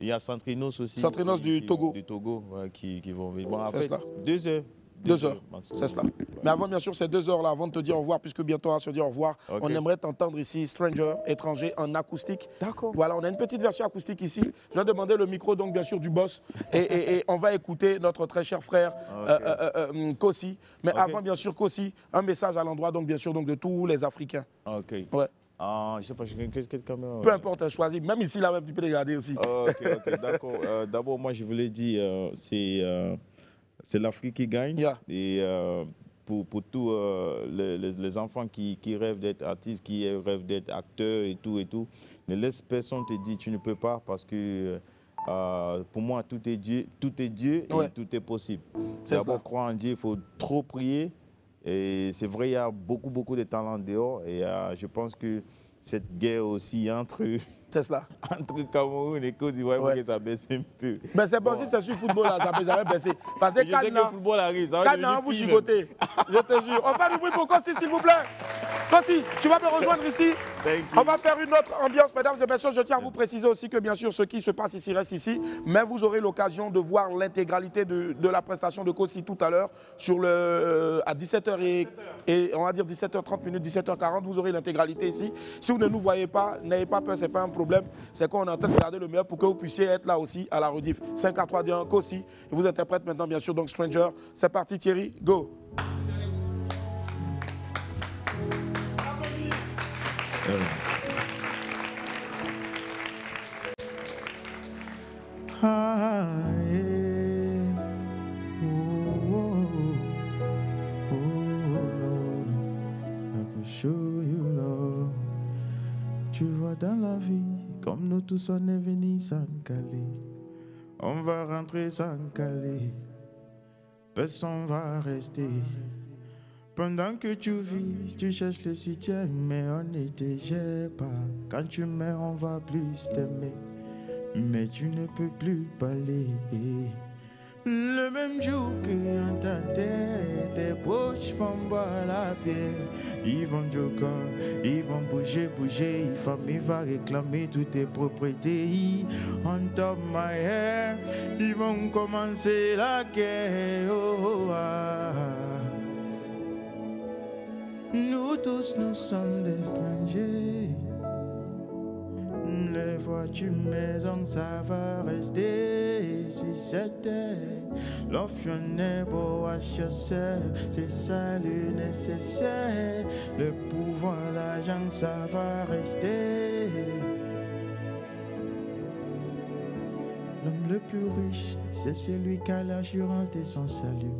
Il y a Centrinos aussi. Centrinos du Togo. Du Togo, qui vont venir. Bon, en fait, 2 heures. 2 heures, c'est cela. Mais avant, bien sûr, ces 2 heures-là, avant de te dire au revoir, puisque bientôt on va se dire au revoir, on aimerait t'entendre ici, Stranger, étranger, en acoustique. D'accord. Voilà, on a une petite version acoustique ici. Je vais demander le micro, donc, bien sûr, du boss. Et on va écouter notre très cher frère, Kossi. Mais avant, bien sûr, Kossi, un message à l'endroit, donc, bien sûr, donc, de tous les Africains. Ok. Ouais. Je sais pas, quelle caméra? Peu importe, choisis. Même ici, là, même, tu peux regarder aussi. Ok, d'accord. D'abord, moi, je voulais dire, c'est l'Afrique qui gagne. Et pour tous les enfants qui rêvent d'être artistes, qui rêvent d'être acteurs et tout, ne laisse personne te dire tu ne peux pas parce que pour moi, tout est Dieu et tout est possible. D'abord, croire en Dieu, il faut trop prier. Et c'est vrai, il y a beaucoup de talents dehors. Et je pense que cette guerre aussi entre Cameroun et Côte d'Ivoire, il faut que ça baisse un peu. Mais c'est bon, si c'est sur le football, là, ça ne peut jamais baisser. Parce que quand le football arrive, ça va devenir vous chigotez. Je te jure. On fait du bruit pour Kossi, s'il vous plaît. Kossi, tu vas me rejoindre ici. On va faire une autre ambiance, mesdames et messieurs. Je tiens à vous préciser aussi que, bien sûr, ce qui se passe ici reste ici. Mais vous aurez l'occasion de voir l'intégralité de la prestation de Kossi tout à l'heure à 17h et on va dire 17h30 minutes, 17h40. Vous aurez l'intégralité ici. Si vous ne nous voyez pas, n'ayez pas peur, ce n'est pas un problème. C'est qu'on est en train de regarder le meilleur pour que vous puissiez être là aussi à la rediff. 5 à 3 1, Kossi. Et vous interprète maintenant, bien sûr, donc Stranger. C'est parti, Thierry. Go. Tu vois dans la vie, comme nous tous on est venus sans caler. On va rentrer sans caler. Personne va rester. Pendant que tu vis, tu cherches le soutien, mais on ne te gère pas. Quand tu meurs, on va plus t'aimer, mais tu ne peux plus parler. Le même jour que on t'entend, tes poches font boire la bière. Ils vont joker, ils vont bouger. Famille va réclamer toutes tes propriétés. On top my hair, ils vont commencer la guerre. Oh, ah. Nous tous, nous sommes des étrangers. Les voitures maison, ça va rester sur cette terre. L'enfant est beau à chasser, c'est ça le nécessaire. Le pouvoir, l'argent, ça va rester. L'homme le plus riche, c'est celui qui a l'assurance de son salut.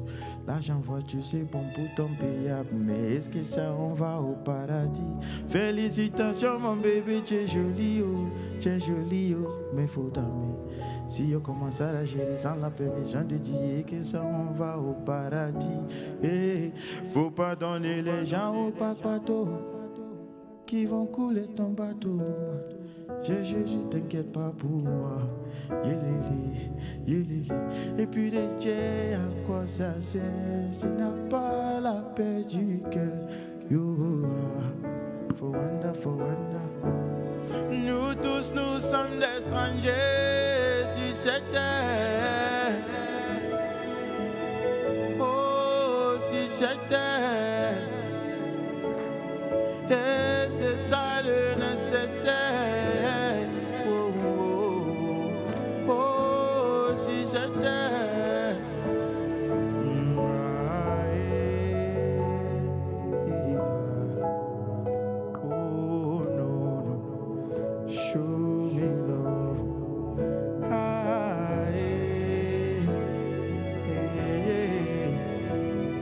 L'argent, voiture, c'est bon pour ton payable, mais est-ce que ça, on va au paradis? Félicitations, mon bébé, tu es joli, oh, mais faut t'aimer. Si on commence à la gérer sans la permission de Dieu, que ça, on va au paradis. Eh, faut pas donner les gens au bateau qui vont couler ton bateau. Je t'inquiète pas pour moi. Yélili. Et puis les jets, à quoi ça sert? S'il n'a pas la paix du cœur. You are for wonder. Nous tous, nous sommes des étrangers sur cette terre. Oh, sur cette terre. Et c'est ça le nécessaire. Oh, si c'était. Oh, no. Show me love.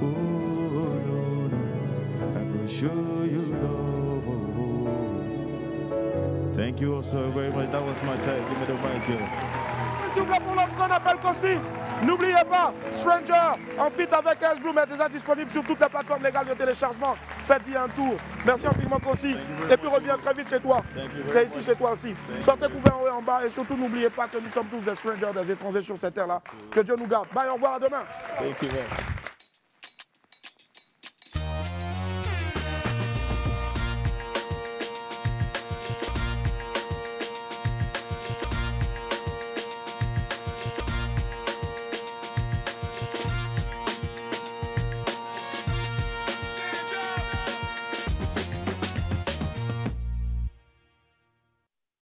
Oh, no. I will show you love. Thank you all so very much. That was my time. Give me the mic here. S'il vous plaît, pour l'homme qu'on appelle Kossi, n'oubliez pas, Stranger, en feat avec S Bloom, est déjà disponible sur toutes les plateformes légales de téléchargement. Faites-y un tour. Merci infiniment, Kossi. Et puis reviens très vite chez toi. C'est ici chez toi aussi. Sortez couvert en haut et en bas. Et surtout, n'oubliez pas que nous sommes tous des strangers, des étrangers sur cette terre-là. Que Dieu nous garde. Bye, au revoir, à demain. Thank you, man.